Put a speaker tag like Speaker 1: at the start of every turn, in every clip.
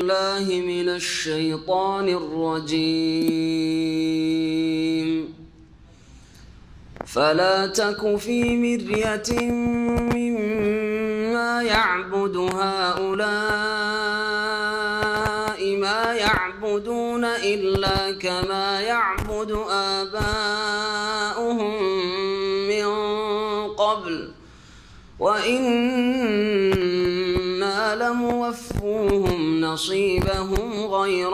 Speaker 1: الله من الشيطان الرجيم فلا تك في مرية مما يعبد هؤلاء ما يعبدون إلا كما يعبد آباؤهم من قبل وإنا لموفوهم نصيبهم غير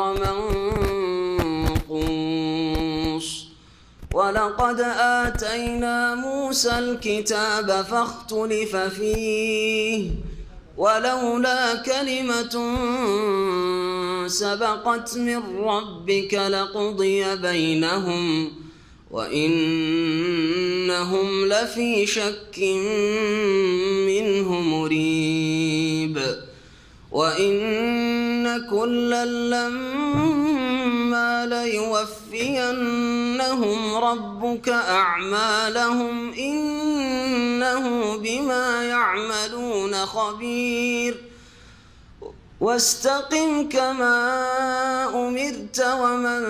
Speaker 1: منقوص ولقد آتينا موسى الكتاب فاختلف فيه ولولا كلمة سبقت من ربك لقضي بينهم وإنهم لفي شك منه مريب وإن كلا لما ليوفينهم ربك أعمالهم إنه بما يعملون خبير واستقم كما أمرت ومن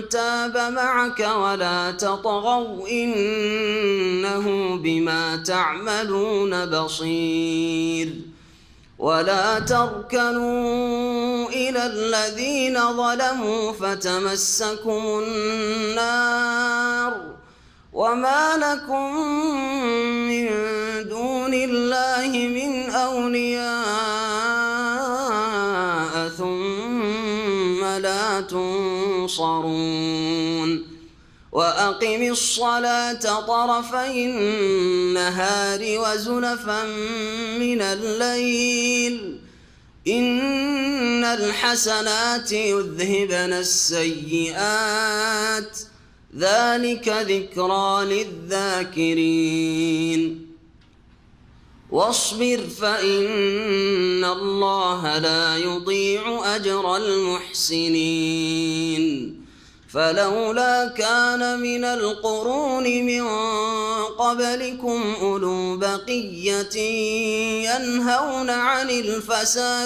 Speaker 1: تاب معك ولا تطغوا إنه بما تعملون بصير ولا تركنوا إلى الذين ظلموا فتمسكم النار وما لكم من دون الله من أولياء ثم لا تنصرون وأقم الصلاة طرفي النهار وزلفا من الليل إن الحسنات يذهبن السيئات ذلك ذكرى للذاكرين واصبر فإن الله لا يضيع أجر المحسنين فلولا كان من القرون من قبلكم أولو بقية ينهون عن الفساد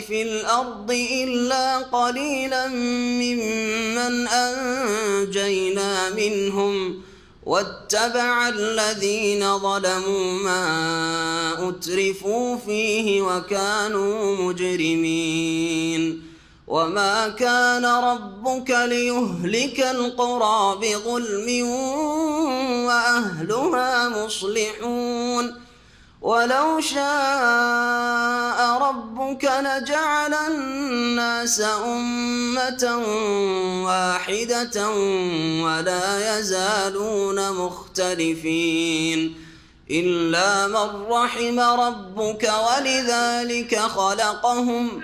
Speaker 1: في الأرض إلا قليلا ممن أنجينا منهم واتبع الذين ظلموا ما أترفوا فيه وكانوا مجرمين وما كان ربك ليهلك القرى بظلم وأهلها مصلحون ولو شاء ربك لجعل الناس أمة واحدة ولا يزالون مختلفين إلا من رحم ربك ولذلك خلقهم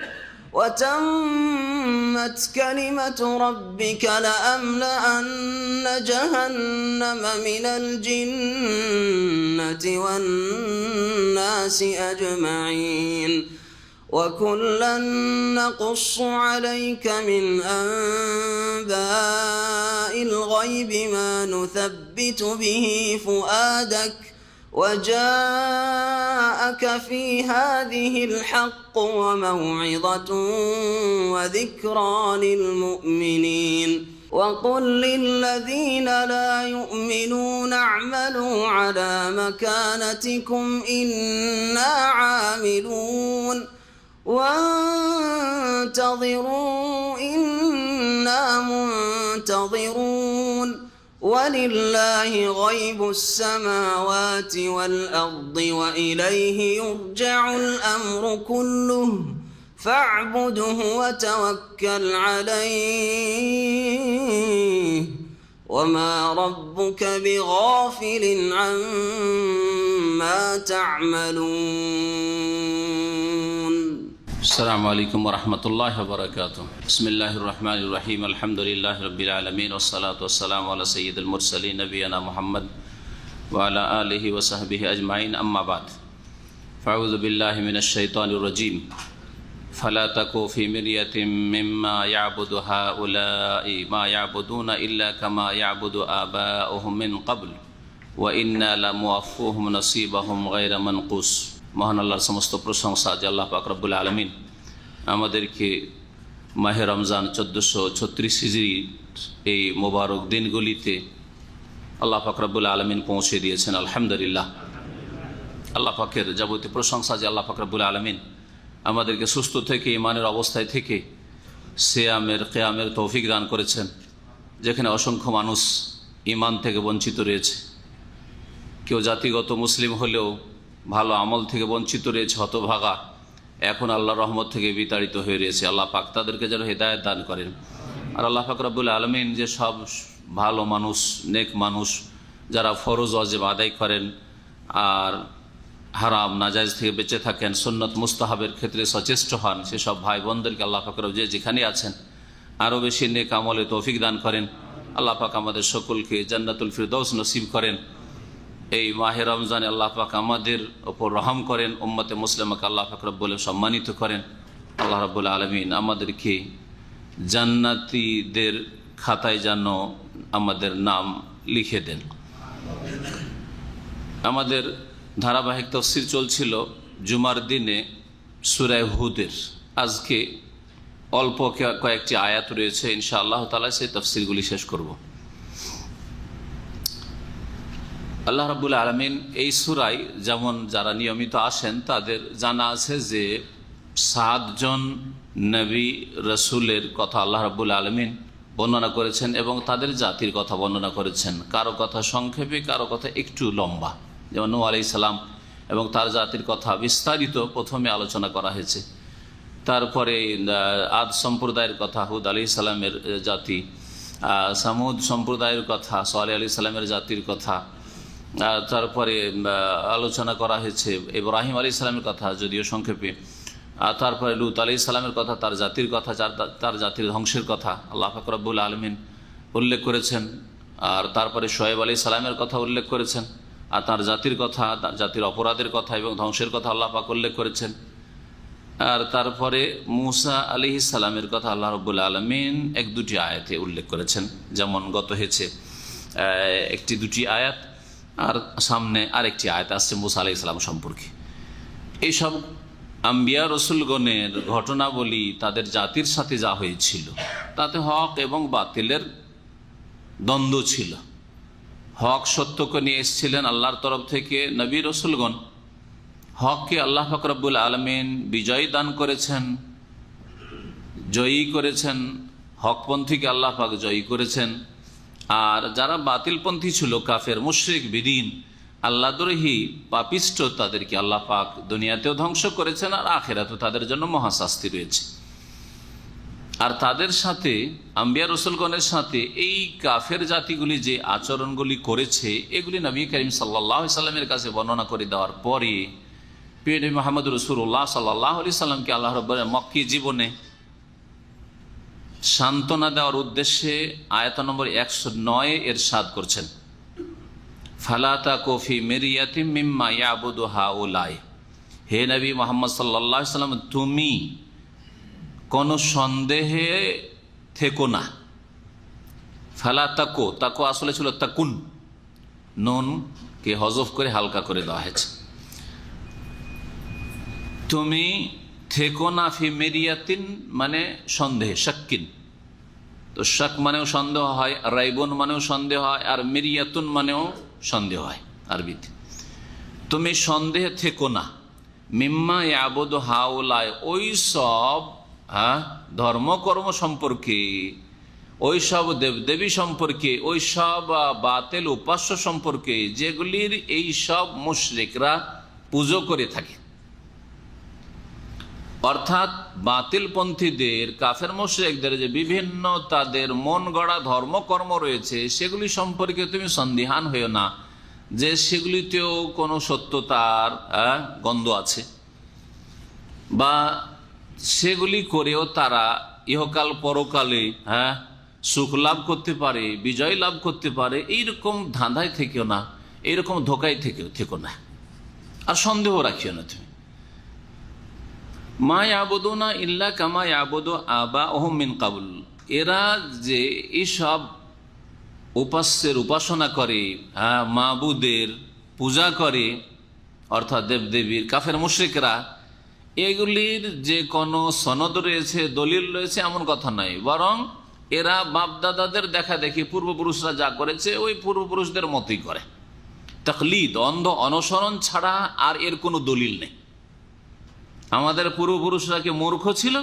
Speaker 1: وتمت كلمة ربك لأملأن جهنم من الجنة والناس أجمعين وكلا نقص عليك من أنباء الغيب ما نثبت به فؤادك وجاءك في هذه الحق وموعظة وذكرى للمؤمنين وقل للذين لا يؤمنون اعملوا على مكانتكم إنا عاملون وانتظروا إنا منتظرون ولله غيب السماوات والأرض وإليه يرجع الأمر كله فاعبده وتوكل عليه وما ربك بغافل عما تعملون.
Speaker 2: السلام عليكم ورحمة الله وبركاته. بسم الله الرحمن الرحيم. الحمد لله رب العالمين والصلاة والسلام على سيد المرسلين نبينا محمد وعلى آله وصحبه أجمعين أما بعد فأعوذ بالله من الشيطان الرجيم فلا تكو في مرية مما يعبد هؤلاء ما يعبدون إلا كما يعبد آباؤهم من قبل وإنا لموفوهم نصيبهم غير منقوص. মহান আল্লাহর সমস্ত প্রশংসা যে আল্লাহ পাক রব্বুল আলমিন আমাদেরকে মাহে রমজান 1436 হিজরি এই মোবারক দিনগুলিতে আল্লাহ পাক রব্বুল আলমিন পৌঁছে দিয়েছেন। আলহামদুলিল্লাহ, আল্লাহ পাকের যাবতীয় প্রশংসা যে আল্লাহ পাক রব্বুল আলমিন আমাদেরকে সুস্থ থেকে ইমানের অবস্থায় থেকে সিয়ামের কিয়ামের তৌফিক দান করেছেন, যেখানে অসংখ্য মানুষ ইমান থেকে বঞ্চিত রয়েছে। কেউ জাতিগত মুসলিম হলেও ভালো আমল থেকে বঞ্চিত রয়েছে, হতভাগা, এখন আল্লাহর রহমত থেকে বিতাড়িত হয়ে রয়েছে। আল্লাহ পাক তাদেরকে যেন হেদায়েত দান করেন। আর আল্লাহ পাক রব্বুল আলমিন যে সব ভালো মানুষ, নেক মানুষ, যারা ফরজ ওয়াজিব আদায় করেন আর হারাম নাজায়েজ থেকে বেঁচে থাকেন, সুন্নত মুস্তাহাবের ক্ষেত্রে সচেষ্ট হন, সেসব ভাই বোনদেরকে আল্লাহ পাক যে যেখানে আছেন আরও বেশি নেক আমলে তৌফিক দান করেন। আল্লাহ পাক আমাদের সকলকে জান্নাতুল ফিরদৌস নসিব করেন। এই মাহে রমজানে আল্লাহ পাক আমাদের ওপর রহম করেন, উম্মতে মুসলিমাকে আল্লাহ পাক রব্বুল সম্মানিত করেন। আল্লাহ রাব্বুল আলামিন আমাদেরকে জান্নাতীদের খাতায় যেন আমাদের নাম লিখে দেন। আমাদের ধারাবাহিক তাফসীর চলছিল জুমার দিনে সূরা হুদের। আজকে অল্প কয়েকটি আয়াত রয়েছে, ইনশাআল্লাহ তাআলা সেই তাফসীরগুলি শেষ করব। আল্লাহ রাব্বুল আলামিন এই সূরায় যেমন যারা নিয়মিত আসেন তাদের জানা আছে যে 7 জন নবী রসুলের কথা আল্লাহ রাব্বুল আলামিন বর্ণনা করেছেন এবং তাদের জাতির কথা বর্ণনা করেছেন। কারো কথা সংক্ষেপে, কারো কথা একটু লম্বা। যেমন নূহ আলাইহিস সালাম এবং তার জাতির কথা বিস্তারিত প্রথমে আলোচনা করা হয়েছে। তারপরে আদ সম্প্রদায়ের কথা, হুদ আলাইহিস সালামের জাতি, সামুদ সম্প্রদায়ের কথা, সালেহ আলাইহিস সালামের জাতির কথা, তারপরে আলোচনা করা হয়েছে ইব্রাহিম আলাইহিস সালামের কথা, যদিও সংক্ষেপে। তারপরে লূত আলাইহিস সালামের কথা, তার জাতির কথা, তার জাতির ধ্বংসের কথা আল্লাহ পাক রব্বুল আলামিন উল্লেখ করেছেন। আর তারপরে শোয়েব আলাইহিস সালামের কথা উল্লেখ করেছেন, আর তার জাতির কথা, তার জাতির অপরাধের কথা এবং ধ্বংসের কথা আল্লাহ পাক উল্লেখ করেছেন। আর তারপরে মূসা আলাইহিস সালামের কথা আল্লাহ রাব্বুল আলামিন 1-2টি আয়াতে উল্লেখ করেছেন, যেমন গত হয়েছে 1-2টি আয়াত, আর সামনে আরেকটি আয়াত আসছে মূসা আলাইহিস সালাম সম্পর্কে। এইসব আম্বিয়া রসুলগণের ঘটনাবলী তাদের জাতির সাথে যা হয়েছিল তাতে হক এবং বাতিলের দ্বন্দ্ব ছিল। হক সত্যকে নিয়ে এসেছিলেন আল্লাহর তরফ থেকে নবী রসুলগণ, হককে আল্লাহ পাক রব্বুল আলামিন বিজয় দান করেছেন, জয়ী করেছেন, হকপন্থীকে আল্লাহ পাক জয়ী করেছেন। আর যারা বাতিলপন্থী ছিল, কাফের, মুশরিক, বিদিন, আল্লাহদ্রোহী, পাপিষ্ট, তাদেরকে আল্লাহ পাক দুনিয়াতেও ধ্বংস করেছেন আর আখিরাতেও তাদের জন্য মহাশাস্তি রয়েছে। আর তাদের সাথে, আম্বিয়া রসুলগণের সাথে এই কাফের জাতিগুলি যে আচরণগুলি করেছে, এগুলি নবী করিম সাল্লাল্লাহু আলাইহি সাল্লামের কাছে বর্ণনা করে দেওয়ার পরে প্রিয় নবী মুহাম্মদ রাসূলুল্লাহ সাল্লাল্লাহু আলাইহি সাল্লামকে আল্লাহ রাব্বুল আলামিন মক্কি জীবনে সান্ত্বনা দেওয়ার উদ্দেশ্যে আয়াত নম্বর 109 ইরশাদ করছেন, ফালা তাকু ফি মিরিয়াতিম মিম্মা ইয়াবুদু হাউলাই। হে নবী মুহাম্মদ সাল্লাল্লাহু আলাইহি সাল্লাম, তুমি কোনো সন্দেহে থেকো না। ফালা তাকু, তাকু আসলে ছিল তাকুন, নুনকে হজফ করে হালকা করে দেওয়া হয়েছে। তুমি থেকো না ফি মিরিয়াতিন মানে সন্দেহে, শাক্কিন। তো শাক মানেও সন্দেহ হয়, রাইবুন মানেও সন্দেহ হয়, আর মিরিয়াতুন মানেও সন্দেহ হয় আরবিতে। তুমি সন্দেহে থেকো না, মিম্মা ইয়াবুদু হাউলাই, ওই সব ধর্মকর্ম সম্পর্কে, ওই সব দেবদেবী সম্পর্কে, ওই সব বাতিল উপাস্য সম্পর্কে যেগুলির এই সব মুশরিকরা পুজো করে থাকে। অর্থাৎ বাতিলপন্থীদের, কাফের মুশরিকদের যে বিভিন্ন তাদের মন গড়া ধর্মকর্ম রয়েছে, সেগুলি সম্পর্কে তুমি সন্দিহান হয়েও না যে সেগুলিতেও কোনো সত্যতার গন্ধ আছে, বা সেগুলি করেও তারা ইহকাল পরকালে সুখ লাভ করতে পারে, বিজয় লাভ করতে পারে। এইরকম ধাঁধায় থেকেও না, এইরকম ধোকায় থেকেও না, আর সন্দেহ রাখিও না তুমি। মা ইয়াবুদুনা ইল্লা কামা ইয়াবুদু আবাউহুম মিন কাবল, এরা যে এইসব উপাস্যের উপাসনা করে, মাবুদের পূজা করে, অর্থাৎ দেবদেবীর কাফের মুশরিকরা, এগুলির যে কোনো সনদ রয়েছে, দলিল রয়েছে এমন কথা নয়, বরং এরা বাপদাদাদের দেখা দেখি পূর্বপুরুষরা যা করেছে ওই পূর্বপুরুষদের মতোই করে। তাকলিদ, অন্ধ অনুসরণ ছাড়া আর এর কোনো দলিল নেই। আমাদের পূর্বপুরুষরা কি মূর্খ ছিল?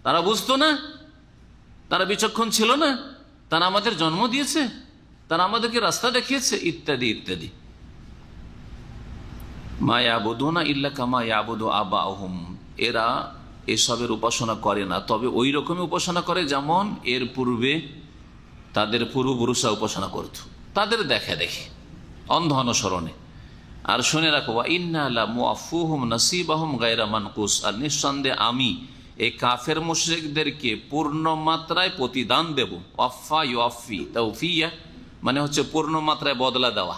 Speaker 2: তারা বুঝতো না? তারা বিচক্ষণ ছিল না? তারা আমাদের জন্ম দিয়েছে, তারা আমাদেরকে রাস্তা দেখিয়েছে, ইত্যাদি ইত্যাদি। মা ইয়াবুদুনা ইল্লা কামা ইয়াবুদু আবাহুম, এরা এসবের উপাসনা করে না, তবে ওই রকমই উপাসনা করে যেমন এর পূর্বে তাদের পূর্বপুরুষরা উপাসনা করত, তাদের দেখা দেখি, অন্ধ অনুসরণে। আর শুনে রাখো, ইন্না লা মুআফুহুম নাসিবাহুম গায়রা মানকুস, আর নিঃসন্দেহে আমি এই কাফের মুশরিকদেরকে পূর্ণ মাত্রায় প্রতিদান দেব। ওয়াফা ইউফি, তাওফিয়া মানে হচ্ছে পূর্ণ মাত্রায় বদলা দেওয়া।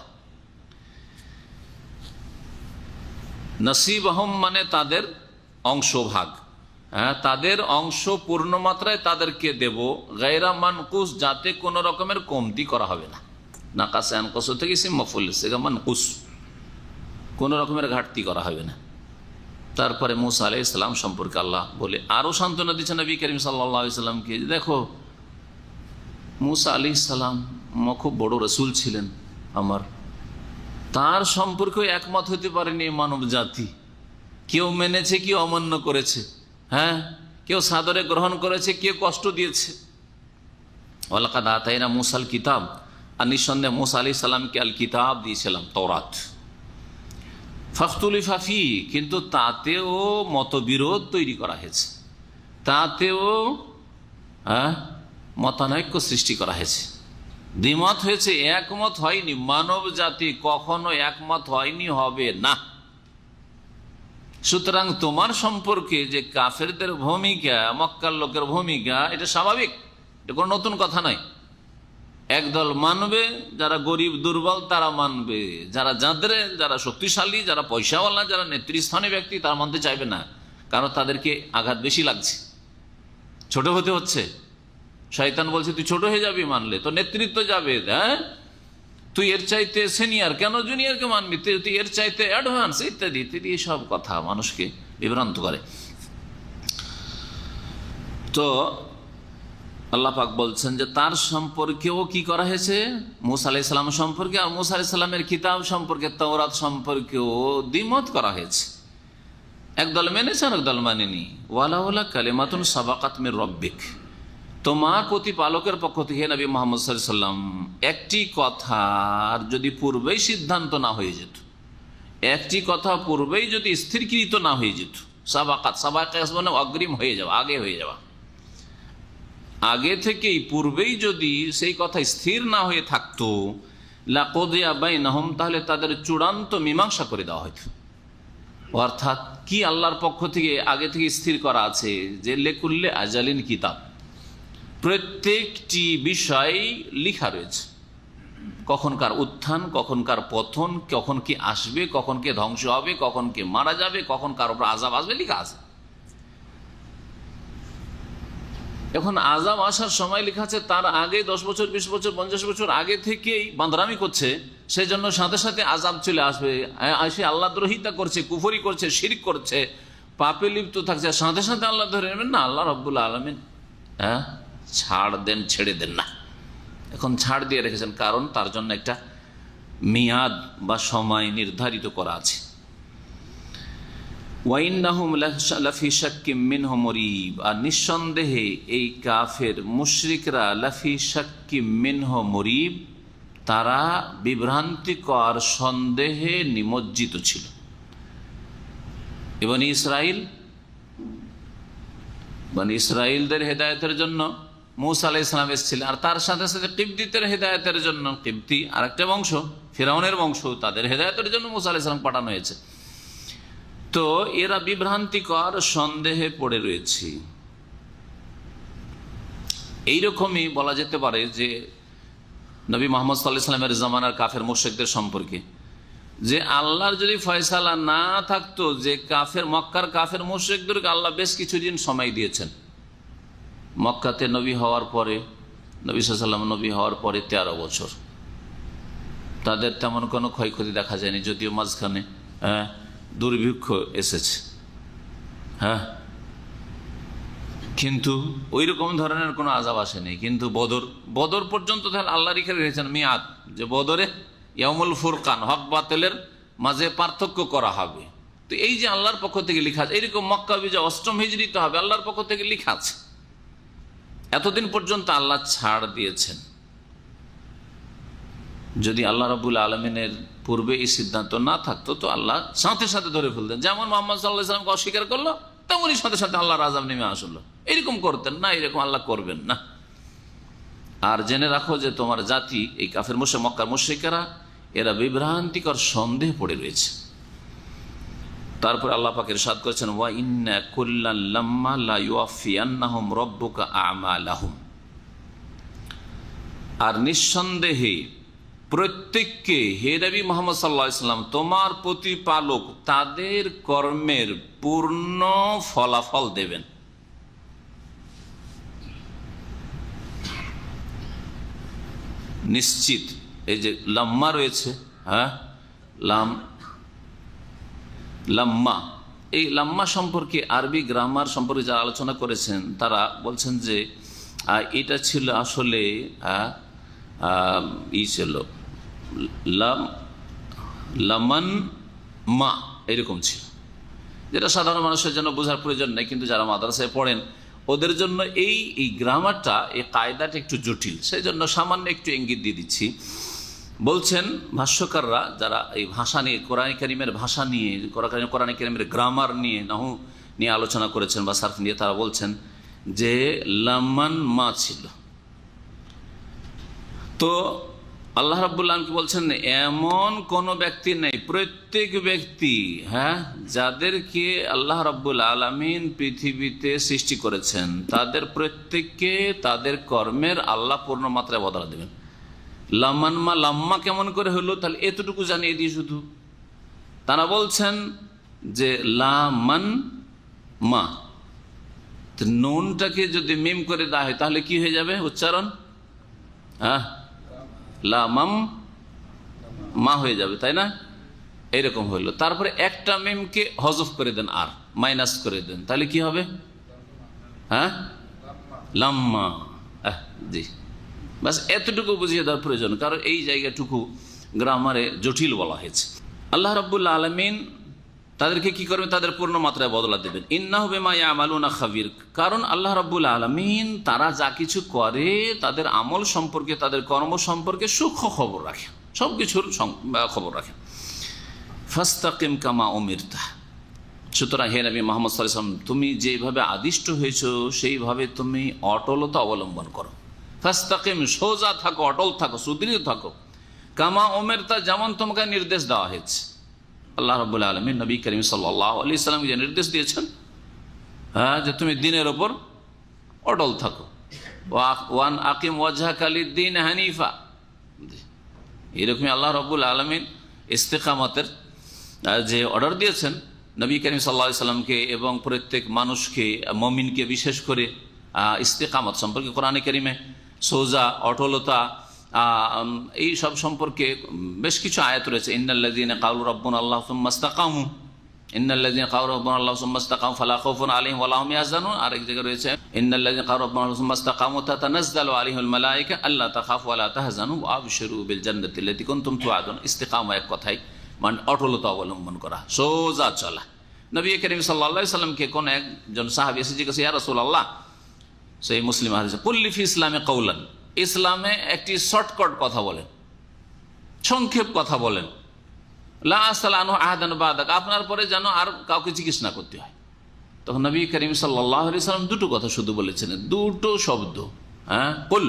Speaker 2: নসিবাহুম মানে তাদের অংশভাগ, হ্যাঁ, তাদের অংশ পূর্ণ মাত্রায় তাদেরকে দেব। গায়রা মানকুস, যাতে কোনো রকমের কমতি করা হবে না। নাকাস আনকাস থেকে ইসম মাফউল সেগা মানকুস, কোনো রকমের ঘাটতি করা হবে না। তারপরে মুসা আলাইহিস সালাম সম্পর্কে আল্লাহ বলে আরো সান্ত্বনা দিচ্ছেন নবী করিম সাল্লাল্লাহু আলাইহি সাল্লামকে, দেখো মুসা আলাইহিস সালাম খুব বড় রসুল ছিলেন আমার, তার সম্পর্কেও একমত হতে পারেনি মানব জাতি। কেউ মেনেছে, কেউ অমান্য করেছে, হ্যাঁ, কেউ সাদরে গ্রহণ করেছে, কেউ কষ্ট দিয়েছে। ওয়ালাকাদ আতাইনা মুসাল কিতাব, আর নিঃসন্দেহে মুসা আলাইহিস সালামকে আল কিতাব দিয়েছিলাম, তওরাত। ফাখতুলিফা ফি, কিন্তু তাতেও মতবিরোধ তৈরি করা হয়েছে, তাতেও মতানৈক্য সৃষ্টি করা হয়েছে, দ্বিমত হয়েছে, একমত হয়নি। মানব জাতি কখনো একমত হয়নি, হবে না। সুতরাং তোমার সম্পর্কে যে কাফেরদের ভূমিকা, মক্কার লোকের ভূমিকা, এটা স্বাভাবিক, এটা কোনো নতুন কথা নয়। একদল মানবে, যারা গরিব দুর্বল তারা মানবে, যারা শক্তিশালী, যারা পয়সাওয়ালা, যারা নেতৃস্থানীয় ব্যক্তি তারা মানতে চাইবে না, কারণ তাদেরকে আঘাত বেশি লাগছে, ছোট হতে হচ্ছে। শয়তান বলছে তুই ছোট হয়ে যাবি মানলে, তো নেতৃত্ব যাবে, হ্যাঁ, তুই এর চাইতে সিনিয়র, কেন জুনিয়রকে মানবি, তুই এর চাইতে অ্যাডভান্স, ইত্যাদি ইত্যাদি। এইসব কথা মানুষকে বিভ্রান্ত করে। তো আল্লাহ পাক বলছেন যে তার সম্পর্কেও কি করা হয়েছে, মুসা আলাইহিস সালাম সম্পর্কে আর মুসা আলাইহিস সালামের কিতাব সম্পর্কে, তাওরাত সম্পর্কেও দ্বিমত করা হয়েছে। একদল মেনেছে আর একদল মানেনি। ওয়ালাউলা কালিমাতুন সাবাকাত মির রব্বিক, তোমার প্রতিপালকের পক্ষ থেকে নবী মুহাম্মদ সাল্লাল্লাহু আলাইহি সাল্লাম একটি কথার যদি পূর্বেই সিদ্ধান্ত না হয়ে যেত, একটি কথা পূর্বেই যদি স্থিরকৃত না হয়ে যেত, সাবাকাত, সাবাকাত মানে অগ্রিম হয়ে যাওয়া, আগে হয়ে যাওয়া, আগে থেকেই পূর্বেই যদি সেই কথা স্থির না হয়ে থাকতো, লাকুদিয়া বাইনাহুম, তাহলে তাদের চূড়ান্ত মীমাংসা করে দেওয়া হতো। অর্থাৎ কি, আল্লাহর পক্ষ থেকে আগে থেকে স্থির করা আছে যে লিকুল্লি আজালিন কিতাব, প্রত্যেকটি বিষয় লিখা রয়েছে, কখনকার উত্থান, কখনকার পতন, কখন কি আসবে, কখন কে ধ্বংস হবে, কখন কে মারা যাবে, কখন কার উপর আযাব আসবে, লিখা আছে। এখন আযাব আসার সময় লেখা আছে, তার আগে 10 বছর 20 বছর 50 বছর আগে থেকেই বাঁদরামি করছে, সেই জন্য সাথে সাথে আযাব চলে আসবে। এসে আল্লাহ দ্রোহিতা করছে, কুফরি করছে, শিরক করছে, পাপে লিপ্ত থাকছে, সাথে সাথে আল্লাহ ধরে নেবেন না। আল্লাহ রাব্বুল আলামিন ছাড় দেন, ছেড়ে দেন না। এখন ছাড় দিয়ে রেখেছেন, কারণ তার জন্য একটা মেয়াদ বা সময় নির্ধারিত করা আছে। ওয়াইন্নাহুম লাফি শাক্কিম মিনহু মুরিব, আর নিঃসন্দেহে এই কাফের মুশরিকরা লাফি শাক্কিম মিনহু মুরিব, তারা বিভ্রান্তিকর সন্দেহে নিমজ্জিত ছিল। বনী ইসরাইলদের হেদায়েতের জন্য মুসা আলাইহিস সালাম এসেছিলেন, আর তার সাথে সাথে কিবতীদের হেদায়েতের জন্য, কিবতী আরেকটা বংশ, ফিরআউনের বংশ, তাদের হেদায়েতের জন্য মুসা আলাইহিস সালাম পাঠানো হয়েছে। তো এরা বিভ্রান্তিকর সন্দেহে পড়ে রয়েছে। এইরকমই বলা যেতে পারে যে নবী মুহাম্মদ সাল্লাল্লাহু আলাইহি ওয়াসাল্লামের জামানার কাফের মুশরিকদের সম্পর্কে, যে আল্লাহর যদি ফয়সালা না থাকতো, যে মক্কার কাফের মুশরিকদেরকে আল্লাহ বেশ কিছুদিন সময় দিয়েছেন। মক্কাতে নবী হওয়ার পরে, নবী সাল্লাল্লাহু আলাইহি ওয়াসাল্লাম নবী হওয়ার পরে 13 বছর তাদের তেমন কোনো ক্ষয়ক্ষতি দেখা যায়নি, যদিও মাঝখানে দুর্ভিক্ষ এসেছে, হ্যাঁ, কিন্তু ওই রকম ধরনের কোনো আযাব আসেনি। কিন্তু বদর পর্যন্ত তাহলে আল্লাহ রেখে রেখেছেন মিয়াদ, যে বদরে ইয়াউমুল ফুরকান, হক বাতিলের মাঝে পার্থক্য করা হবে। তো এই যে আল্লাহর পক্ষ থেকে লেখা আছে, এইরকম মক্কা বিজয় 8ম হিজরিতে হবে, আল্লাহর পক্ষ থেকে লেখা আছে। এতদিন পর্যন্ত আল্লাহ ছাড় দিয়েছেন। যদি আল্লাহ রাব্বুল আলামিনের পূর্বে এই সিদ্ধান্ত না থাকতো তো আল্লাহ সাথে সাথে ধরে ফেলতেন। যেমন মুহাম্মদ সাল্লাল্লাহু আলাইহি ওয়াসাল্লামকে অস্বীকার করলো, তেমনই সাথে সাথে আল্লাহর আযাব নেমে আসলো। এরকম করতেন না, এরকম আল্লাহ করবেন না। আর জেনে রাখো যে তোমার জাতি, এই কাফের মক্কার মুশরিকেরা, এরা বিভ্রান্তিকর সন্দেহ পড়ে রয়েছে। তারপর আল্লাহ পাক ইরশাদ করেছেন, ওয়া ইন্না কুল্লান লাম্মা লা ইউওয়াফিয়ান্নাহুম রাব্বুকা আমালাহুম। আর নিঃসন্দেহে প্রত্যেককে, হে নবী মুহাম্মদ সাল্লাল্লাহু আলাইহি ওয়াসাল্লাম, তোমার প্রতিপালক তাদের কর্মের পূর্ণ ফলাফল দেবেন। নিশ্চিত, এই যে লাম্মা রয়েছে, হ্যাঁ, লাম্মা, এই লাম্মা সম্পর্কে আরবি গ্রামার সম্পর্কে যারা আলোচনা করেছেন তারা বলছেন যে এটা ছিল আসলে ছিল লামান মা, এরকম ছিল, যেটা সাধারণ মানুষের জন্য বোঝার প্রয়োজন নেই। কিন্তু যারা মাদ্রাসায় পড়েন ওদের জন্য এই গ্রামারটা, এই কায়দাটা একটু জটিল, সেই জন্য সামান্য একটু ইঙ্গিত দিয়ে দিচ্ছি। বলছেন ভাষ্যকাররা যারা এই ভাষা নিয়ে, কোরআন কারীমের ভাষা নিয়ে, কোরআন কারীমের গ্রামার নিয়ে, নাহু নিয়ে আলোচনা করেছেন বা সার্ফ নিয়ে, তারা বলছেন যে লামান মা ছিল। তো আল্লাহ রাব্বুল আলামিন বলছেন এমন কোন ব্যক্তি নেই, প্রত্যেক ব্যক্তি, হ্যাঁ, যাদেরকে আল্লাহ রাব্বুল আলামিন পৃথিবীতে সৃষ্টি করেছেন, তাদের প্রত্যেককে তাদের কর্মের আল্লাহ পূর্ণ মাত্রায় বদলা দেবেন। লামান মা, লাম্মা কেমন করে হলো? তাহলে এতটুকু জানিয়ে দিই শুধু। তারা বলছেন যে লামান মা, নুনটাকে যদি মিম করে দেওয়া হয় তাহলে কি হয়ে যাবে উচ্চারণ? হ্যাঁ, লামাম মা হয়ে যাবে, তাই না? এইরকম হইল। তারপরে একটা মিমকে হজফ করে দেন, আর মাইনাস করে দেন, তাহলে কি হবে? হ্যাঁ, লাম্মা। জি, বাস এতটুকু বুঝিয়ে দেওয়ার প্রয়োজন, কারণ এই জায়গাটুকু গ্রামারে জটিল বলা হয়েছে। আল্লাহ রাব্বুল আলামিন তাদেরকে কি করবেন? তাদের পূর্ণ মাত্রায় বদলা দেবেন। ইন্নাহু বিমা ইয়ামালুনা খাবির, কারণ আল্লাহ রাব্বুল আলামিন তারা যা কিছু করে তাদের আমল সম্পর্কে, তাদের কর্ম সম্পর্কে সূক্ষ্ম খবর রাখেন, সব কিছুর খবর রাখেন। ফাস্তাকিম কামা উমিরতা, সুতরাং হে নবী মুহাম্মদ সাল্লাল্লাহু আলাইহি ওয়াসাল্লাম, তুমি যেভাবে আদিষ্ট হয়েছো সেইভাবে তুমি অটলতা অবলম্বন করো। ফাস্তাকিম, সোজা থাকো, অটল থাকো, সুদৃঢ় থাকো। কামা উমিরতা, যেমন তোমাকে নির্দেশ দেওয়া হয়েছে। আল্লাহ রাব্বুল আলামিন নবী করিম সাল্লাল্লাহু আলাইহি ওয়াসাল্লামকে যে নির্দেশ দিয়েছেন, হ্যাঁ, যে তুমি দ্বীনের ওপর অটল থাকো। ওয়ান আকিম ওয়াজহাকা লিদ-দীন হানিফা, এরকমই আল্লাহ রাব্বুল আলামিন ইস্তেকামতের যে অর্ডার দিয়েছেন নবী করিম সাল্লাল্লাহু আলাইহি ওয়াসাল্লামকে এবং প্রত্যেক মানুষকে, মুমিনকে বিশেষ করে ইস্তেকামত সম্পর্কে কোরআনে কারীমে সোজা, অটলতা, এই সব সম্পর্কে বেশ কিছু আয়াত রয়েছে। ইন্নাল্লাযীনা ক্বালু রাব্বুনা আল্লাহু সুম্মা ইসতাকামু, ইন্নাল্লাযীনা ক্বালু রাব্বুনা আল্লাহু সুম্মা ইসতাকামু ফালা খাউফুন আলাইহিম ওয়া লা হুম ইয়াহজানুন। আরেক জায়গায় রয়েছে ইন্নাল্লাযীনা ক্বালু রাব্বুনা আল্লাহু সুম্মা ইসতাকামু তাতানাজ্জালু আলাইহিমুল মালায়েকা আল্লা তাখাফু ওয়া লা তাহজানু ওয়া আবশিরু বিল জান্নাতি আল্লাতী কুনতুম তুআদুন। ইস্তিকামা এক কথায় মানে অটলতা অবলম্বন করা, সোজা চলা। নবী করিম সাল্লাল্লাহু আলাইহি ওয়াসাল্লামকে কোন একজন সাহাবী এসে জিজ্ঞাসা, ইয়া রাসূলুল্লাহ, সেই মুসলিম হাদিসে, কুল্লি ফি ইসলামে কাউলান, ইসলামে একটি শর্টকাট কথা বলেন, সংক্ষেপ কথা বলেন, লা আসআলু আনহু আহাদান বাদাক, আপনার পরে যেন আর কাউকে জিজ্ঞেস না করতে হয়। তখন নবী করিম সাল্লাল্লাহু আলাইহি ওয়াসাল্লাম দুটো কথা শুধু বলেছেন, দুটো শব্দ। হ্যাঁ, কুল,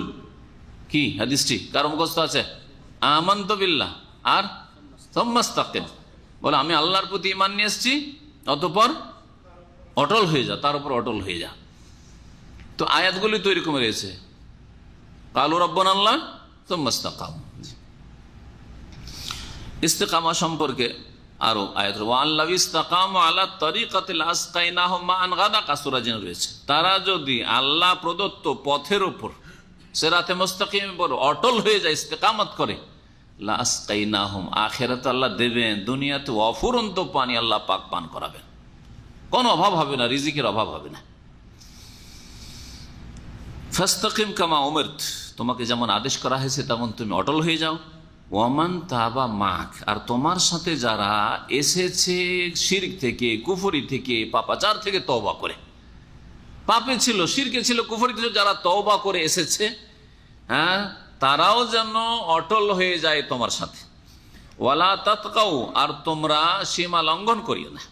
Speaker 2: কি হাদিসটি কার মুখস্থ আছে? আমানতু বিল্লাহ, আর সুম্মা ইসতাকিম, বলে আমি আল্লাহর প্রতি ঈমান নিয়ে এসেছি, অতঃপর অটল হয়ে যা, তার উপর অটল হয়ে যা। তো আয়াতগুলি তো এরকম রয়েছে, ক্বালু রাব্বুনা আল্লাহ সুম্মা ইসতাকামু। ইস্তিকামা সম্পর্কে আরো আয়াত, ওয়া আল্লাহ ইসতাকামু আলা তরিকাতিল আসকাইনাহুম মাআন গাদাকা, সূরা জিন রয়েছে। তারা যদি আল্লাহ প্রদত্ত পথের উপর, সিরাতে মুস্তাকিমের উপর অটল হয়ে যায়, ইস্তিকামত করে, লা আসকাইনাহুম, আখিরাতে আল্লাহ দেবেন, দুনিয়াতে অফুরন্ত পানি আল্লাহ পাক পান করাবেন, কোনো অভাব হবে না, রিজিকের অভাব হবে না। ফাস্তাকিম কামা উমিরত, তোমাকে যেমন আদেশ করা হয়েছে তেমন তুমি অটল হয়ে যাও। ওয়ামান তাবা মাক, আর তোমার সাথে যারা এসেছে শিরক থেকে, কুফরি থেকে, পাপাচার থেকে তওবা করে, পাপে ছিল, শিরকে ছিল, কুফরি ছিল, যারা তওবা করে এসেছে, হ্যাঁ, তারাও যেন অটল হয়ে যায় তোমার সাথে। ওয়ালা তাতকাউ, আর তোমরা সীমা লঙ্ঘন করিও না,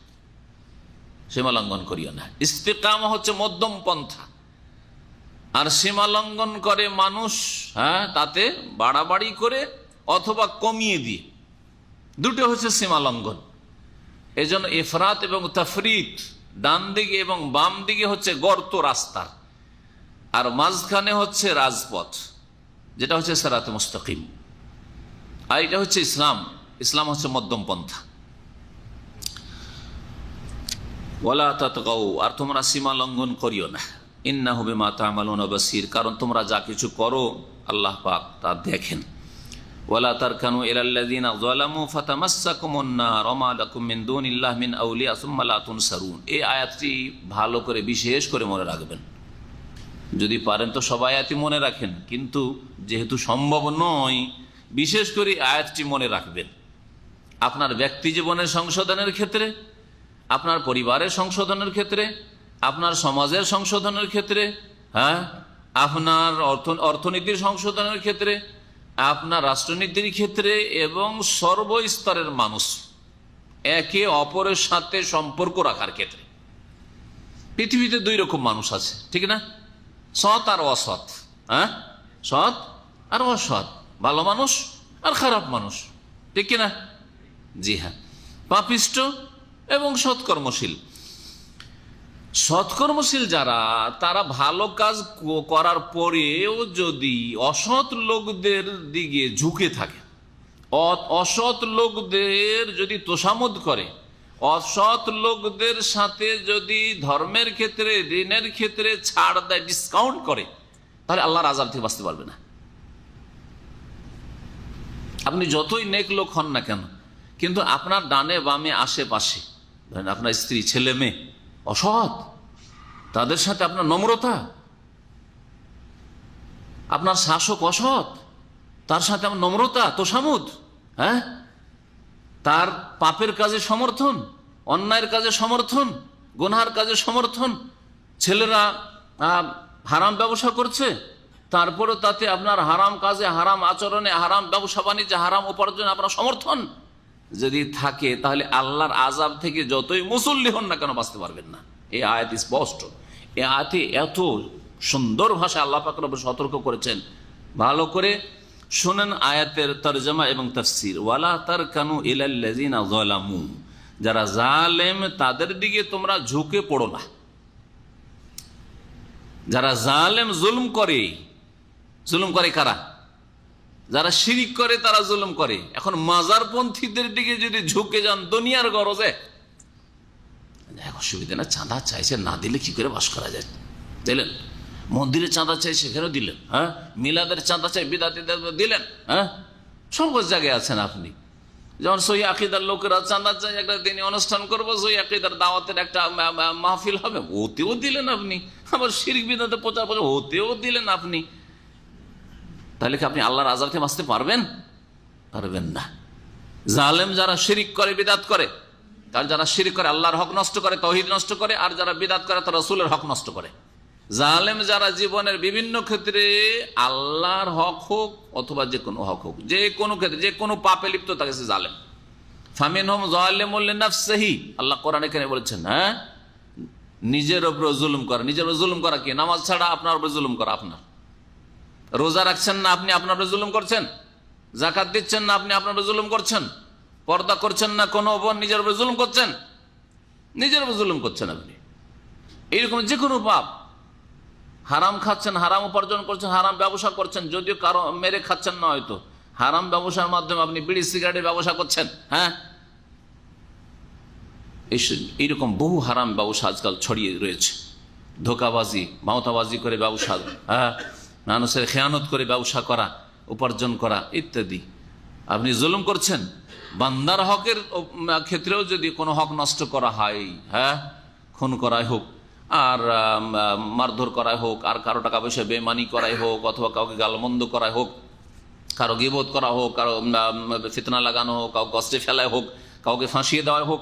Speaker 2: সীমা লঙ্ঘন করিও না। ইস্তিকামা হচ্ছে মধ্যম পন্থা, আর সীমা লঙ্ঘন করে মানুষ, হ্যাঁ, তাতে বাড়াবাড়ি করে অথবা কমিয়ে দিয়ে, দুটো হচ্ছে সীমা লঙ্ঘন। এই জন্য ইফরাত এবং তাফরিত, ডান দিকে এবং বাম দিকে হচ্ছে গর্ত রাস্তার, আর মাঝখানে হচ্ছে রাজপথ, যেটা হচ্ছে সিরাতে মুস্তাকিম। আর এটা হচ্ছে ইসলাম, ইসলাম হচ্ছে মধ্যম পন্থা। ওয়ালা তাতগাউ, আর তোমরা সীমা লঙ্ঘন করিও না। ইন্নাহু বিমা তা'মালুনা বাসীর, কারণ তোমরা যা কিছু করো আল্লাহ পাক তা দেখেন। ওয়ালা তারকানু ইলাল্লাযীনা যালামু ফাতামাসসাকুমুন নার ওয়া মা লাকুম মিন দুনিল্লাহি মিন আউলিয়া সুম্মা লা তুনসারুন। এই আয়াতটি ভালো করে বিশেষ করে মনে রাখবেন, যদি পারেন তো সব আয়াতই মনে রাখেন, কিন্তু যেহেতু সম্ভব নয়, বিশেষ করে আয়াতটি মনে রাখবেন। আপনার ব্যক্তি জীবনের সংশোধনের ক্ষেত্রে, আপনার পরিবারের সংশোধনের ক্ষেত্রে, আপনার সমাজের সংশোধনের ক্ষেত্রে, হ্যাঁ, আপনার অর্থনীতির সংশোধনের ক্ষেত্রে, আপনার রাষ্ট্রনীতির ক্ষেত্রে, এবং সর্বস্তরের মানুষ একে অপরের সাথে সম্পর্ক রাখার ক্ষেত্রে। পৃথিবীতে দুই রকম মানুষ আছে, ঠিক না? সৎ আর অসৎ, হ্যাঁ, সৎ আর অসৎ, ভালো মানুষ আর খারাপ মানুষ, ঠিক কিনা? জি হ্যাঁ, পাপিষ্ট এবং সৎকর্মশীল। সৎকর্মশীল যারা, তারা ভালো কাজ করার পরেও যদি অসৎ লোকদের দিকে ঝুঁকে থাকে, অসৎ লোকদের যদি তোষামোদ করে, অসৎ লোকদের সাথে যদি ধর্মের ক্ষেত্রে, দিনের ক্ষেত্রে ছাড় দেয়, ডিসকাউন্ট করে, তাহলে আল্লাহর আযাব থেকে বাঁচতে পারবে না। আপনি যতই নেক লোক হন না কেন, কিন্তু আপনার ডানে বামে আশেপাশে, ধরেন আপনার স্ত্রী, ছেলে মেয়ে অসৎ, তাদের সাথে আপনার নম্রতা, আপনার শাসক অসৎ, তার সাথে আপনার নম্রতা, তোষামোদ, হ্যাঁ, তার পাপের কাজে সমর্থন, অন্যায়ের কাজে সমর্থন, গুনার কাজে সমর্থন, ছেলেরা হারাম ব্যবসা করছে, তারপরে তাতে আপনার হারাম কাজে, হারাম আচরণে, হারাম ব্যবসা বাণিজ্যে, হারাম উপার্জনে আপনার সমর্থন যদি থাকে, তাহলে আল্লাহর আযাব থেকে যতই মুসল্লি হন না কেন বাঁচতে পারবেন না। এই আয়াত স্পষ্ট, এই আয়াতে এত সুন্দর ভাষায় আল্লাহ পাক রব্বুল সতর্ক করেছেন। ভালো করে শুনেন আয়াতের তরজমা এবং তাফসীর। ওয়ালা তারকানু ইলাল্লাযীনা যালামু, যারা জালেম তাদের দিকে তোমরা ঝুঁকে পড়ো না। যারা জালেম, জুলুম করে, জুলুম করে কারা? যারা শিরিক করে তারা জুলুম করে। এখন মাজারপন্থীদের দিকে যদি ঝুঁকে যান দুনিয়ার গরজে, অসুবিধা না, চাঁদা চাইছে, না দিলে কি করে বাস করা যায়, দিলেন। মন্দিরে চাঁদা চাই, সেখানেও দিলেন, হ্যাঁ, মিলাদের চাঁদা চাই, বিদাতিদের দিলেন, হ্যাঁ, সব জায়গায় আছেন আপনি। যেমন সহি আকিদার লোকেরা চাঁদা চাই, একটা দিনে অনুষ্ঠান করবো, সহি আকিদার দাওয়াতের একটা মাহফিল হবে, ওতেও দিলেন আপনি। আবার শিরক বিদাতে প্রচার করছে, ওতেও দিলেন আপনি। তাহলে কি আপনি আল্লাহর আযাব থেকে বাঁচতে পারবেন? পারবেন না। জালেম যারা শিরিক করে, বিদাত করে, তার যারা শিরিক করে আল্লাহর হক নষ্ট করে, তাওহীদ নষ্ট করে, আর যারা বিদাত করে তারা রাসূলের হক নষ্ট করে। জালেম যারা জীবনের বিভিন্ন ক্ষেত্রে আল্লাহর হক হোক অথবা যে কোনো হক হোক, যে কোনো ক্ষেত্রে যে কোনো পাপে লিপ্ত থাকে সে জালেম। ফামিনহুম যালিমুল লিনাফসিহি, আল্লাহ কোরআনে এখানে বলেছেন, হ্যাঁ, নিজের উপর জুলুম করা। নিজের উপর জুলুম করা কি? নামাজ ছাড়া আপনার উপর জুলুম করা। আপনার রোজা রাখছেন না, আপনি আপনার উপর জুলুম করছেন। যাকাত দিচ্ছেন না, আপনি আপনার উপর জুলুম করছেন। পর্দা করছেন না, কোনো বোন, নিজের উপর জুলুম করছেন, নিজের উপর জুলুম করছেন আপনি। এইরকম যে কোনো পাপ, হারাম খাচ্ছেন, হারাম উপার্জন করছেন, হারাম ব্যবসা করছেন, যদিও কারো মেরে খাচ্ছেন না, হয়তো হারাম ব্যবসার মাধ্যমে আপনি বিড়ি সিগারেটের ব্যবসা করছেন, হ্যাঁ, এইরকম বহু হারাম ব্যবসা আজকাল ছড়িয়ে রয়েছে। ধোকাবাজি, ভাওতাবাজি করে ব্যবসা, হ্যাঁ, মানুষের খেয়ানত করে ব্যবসা করা, উপার্জন করা ইত্যাদি। আপনি জুলুম করছেন। বান্দার হকের ক্ষেত্রেও যদি কোনো হক নষ্ট করা হয়, হ্যাঁ, খুন করাই হোক, আর মারধর করাই হোক, আর কারো টাকা পয়সা বেমানি করাই হোক, অথবা কাউকে গালমন্দ করাই হোক, কারো গীবত করা হোক, কারো ফিতনা লাগানো হোক, কাউকে কষ্টে ফেলাই হোক, কাউকে ফাঁসিয়ে দেওয়া হোক,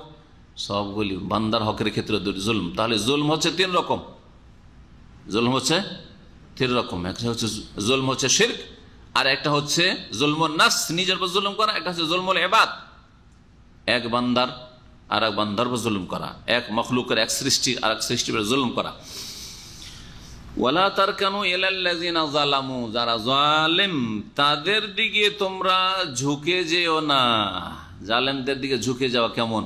Speaker 2: সবগুলি বান্দার হকের ক্ষেত্রে জুলুম। তাহলে জুলম হচ্ছে তিন রকম। জুলম হচ্ছে তিন রকম। একটা হচ্ছে জুলম হচ্ছে শিরক, আর একটা হচ্ছে জুলমুন নাফস, নিজের উপর জুলুম করা। একটা হচ্ছে জুলমুল ইবাদ, এক বান্দার আর এক বান্দার উপর জুলুম করা, এক মখলুকের, এক সৃষ্টির আর এক সৃষ্টির উপর জুলুম করা। ওয়ালা তারকানু ইলাল্লাযিনা যালামু, যারা জালেম তাদের দিকে তোমরা ঝুঁকে যেও না। জালেমদের দিকে ঝুঁকে যাওয়া কেমন?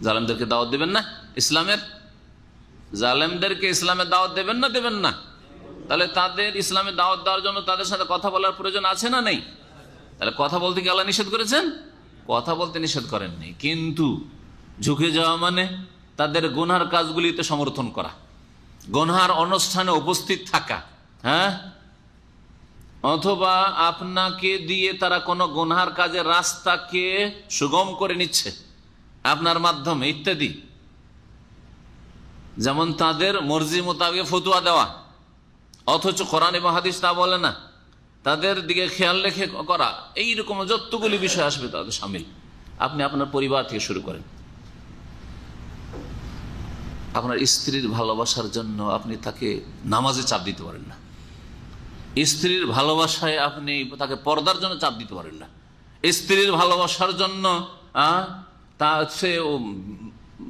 Speaker 2: জালেমদেরকে দাওয়াত দেবেন না ইসলামের? জালেমদেরকে ইসলামের দাওয়াত দেবেন না দেবেন না? তাহলে তাদের ইসলামের দাওয়াত দেওয়ার জন্য তাদের সাথে কথা বলার প্রয়োজন আছে না নেই? তাহলে কথা বলতে কি আল্লাহ নিষেধ করেছেন? কথা বলতে নিষেধ করেননি, কিন্তু ঝুঁকে যাওয়া মানে তাদের গুনহার কাজগুলিতে সমর্থন করা, গুনহার অনুষ্ঠানে উপস্থিত থাকা, হ্যাঁ, অথবা আপনাকে দিয়ে তারা কোনো গুনহার কাজের রাস্তাকে সুগম করে নিচ্ছে আপনার মাধ্যমে ইত্যাদি। যেমন তাদের মর্জি মোতাবেক ফতুয়া দেওয়া, অথচ কোরআন এবং হাদিস তা বলে না, তাদের দিকে খেয়াল রেখে করা, এইরকম যতগুলি বিষয় আসবে তাদের সামিল। আপনি আপনার পরিবার থেকে শুরু করেন। আপনার স্ত্রীর ভালোবাসার জন্য আপনি তাকে নামাজে চাপ দিতে পারেন না, স্ত্রীর ভালোবাসায় আপনি তাকে পর্দার জন্য চাপ দিতে পারেন না, স্ত্রীর ভালোবাসার জন্য তা সে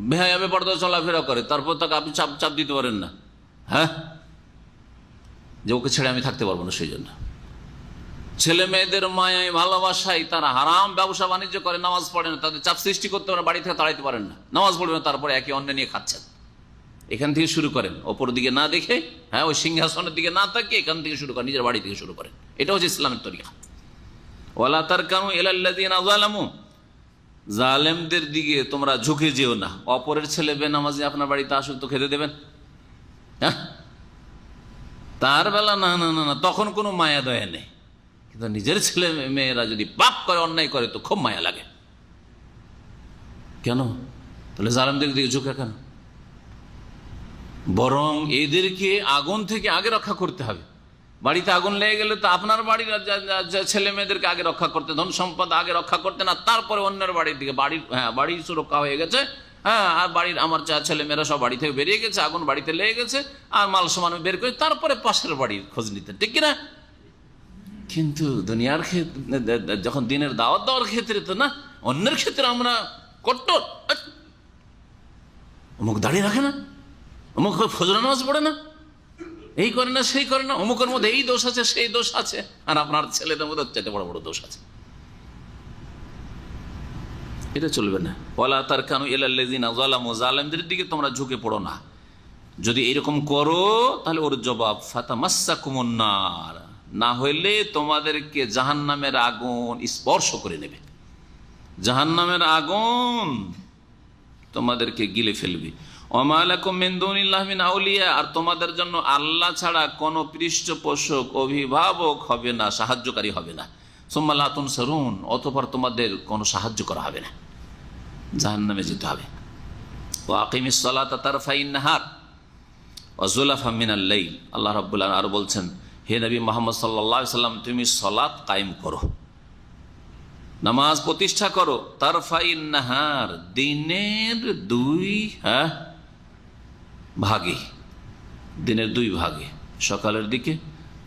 Speaker 2: বেহায়াবে পর্দা চলাফেরা করে, তারপর তাকে আপনি চাপ দিতে পারেন না, হ্যাঁ, যে ওকে ছেড়ে আমি থাকতে পারবো না। সেই জন্য ছেলে মেয়েদের মায়ায় ভালোবাসায় তারা হারাম ব্যবসা বাণিজ্য করে, নামাজ পড়ে না, তাদের চাপ সৃষ্টি করতে পারেন, বাড়ি থেকে তাড়াইতে পারেন না, নামাজ পড়বে না, তারপরে একে অন্য নিয়ে খাচ্ছেন। এখান থেকে শুরু করেন, ওপর দিকে না দেখে, হ্যাঁ, ওই সিংহাসনের দিকে না তাকিয়ে এখান থেকে শুরু করেন, নিজের বাড়ি থেকে শুরু করেন। এটা হচ্ছে ইসলামের তরিকা। ওয়ালা তারকানু ইলাল্লাযিনা যালামু, জালেমদের দিকে তোমরা ঝুঁকে যেও না। অপরের ছেলে বেনামাজি আপনার বাড়িতে আসুক তো খেতে দেবেন? হ্যাঁ, তার বেলা না না না না, তখন কোনো মায়া দয়া নেই। কিন্তু নিজের ছেলে মেয়েরা যদি পাপ করে, অন্যায় করে, তো খুব মায়া লাগে। কেন? তাহলে জালেমদের দিকে ঝুঁকে কেন? বরং এদেরকে আগুন থেকে আগে রক্ষা করতে হবে। বাড়িতে আগুন লেগে গেলে তো আপনার বাড়ির ছেলে মেয়েদেরকে আগে রক্ষা করতে, ধন সম্পদ আগে রক্ষা করতে না, তারপরে অন্যের বাড়ির দিকে। বাড়ির সুরক্ষা হয়ে গেছে, হ্যাঁ, আর বাড়ির আমার ছেলে মেয়েরা সব বাড়ি থেকে বেরিয়ে গেছে, আগুন বাড়িতে লেগে গেছে, আর মাল সামান বের করে তারপরে পাশের বাড়ির খোঁজ নিতেন, ঠিক কিনা? কিন্তু দুনিয়ার ক্ষেত্রে, যখন দিনের দাওয়াত দেওয়ার ক্ষেত্রে তো না, অন্যের ক্ষেত্রে আমরা কট্টর। অমুক দাঁড়িয়ে রাখে না, অমুক ফজর নামাজ পড়ে না, এই করে না, সেই করে না, অমুকের মধ্যে এই দোষ আছে, সেই দোষ আছে, আর আপনার ছেলেদের মধ্যে চাইতে বড় বড় দোষ আছে। এটা চলবে না। ওয়ালা তারকানু ইলাল্লাযিনা যালামু, জালেমদের দিকে তোমরা ঝুঁকে পড়ো না। যদি এরকম করো তাহলে ওর জবাব ফাতামাসসাকুমুন নার, না হইলে তোমাদেরকে জাহান্নামের আগুন স্পর্শ করে নেবে, জাহান্নামের আগুন তোমাদেরকে গিলে ফেলবে। ওমা লাকুম মিন দুনিল্লাহি মিন আউলিয়া, আর তোমাদের জন্য আল্লাহ ছাড়া কোনো পৃষ্ঠপোষক, অভিভাবক হবে না, সাহায্যকারী হবে না। সুম্মা লা তুনসারুন, অতঃপর তোমাদের কোনো সাহায্য করা হবে না, জাহান্নামে যেতে হবে। ওয়া আকিমিস সালাতা তারফাইন নাহার ওয়া যুলাফা মিনাল লাইল, আল্লাহ রাব্বুল আলামিন আর বলছেন, হে নবী মুহাম্মদ সাল্লাল্লাহু আলাইহি সাল্লাম, তুমি সালাত কায়েম করো, নামাজ প্রতিষ্ঠা করো। তারফাইন নাহার, দিনের দুই ভাগে, দিনের দুই ভাগে, সকালের দিকে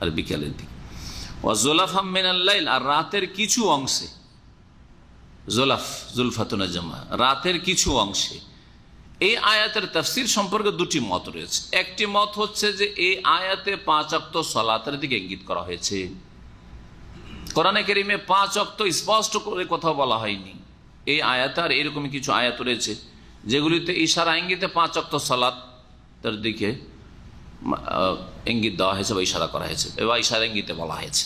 Speaker 2: আর বিকালের দিকে। ওয়া যুলাফা মিনাল লাইল, আর রাতের কিছু অংশে, জুলাফ জুলফাতুনা জামা, রাতের কিছু অংশে। এই আয়াতের তাফসীর সম্পর্কে দুটি মত রয়েছে। একটি মত হচ্ছে যে এই আয়াতে 5 ওয়াক্ত সালাতের দিকে ইঙ্গিত করা হয়েছে। কোরআনে কারীমে 5 ওয়াক্ত স্পষ্ট করে কথা বলা হয়নি। এই আয়াতে আর এরকমই কিছু আয়াত রয়েছে যেগুলিতে ইশারা ইঙ্গিতে 5 ওয়াক্ত সালাতের দিকে ইঙ্গিত দেওয়া হয়েছে বা ইশারা করা হয়েছে, বা ইশারা ইঙ্গিতে বলা হয়েছে।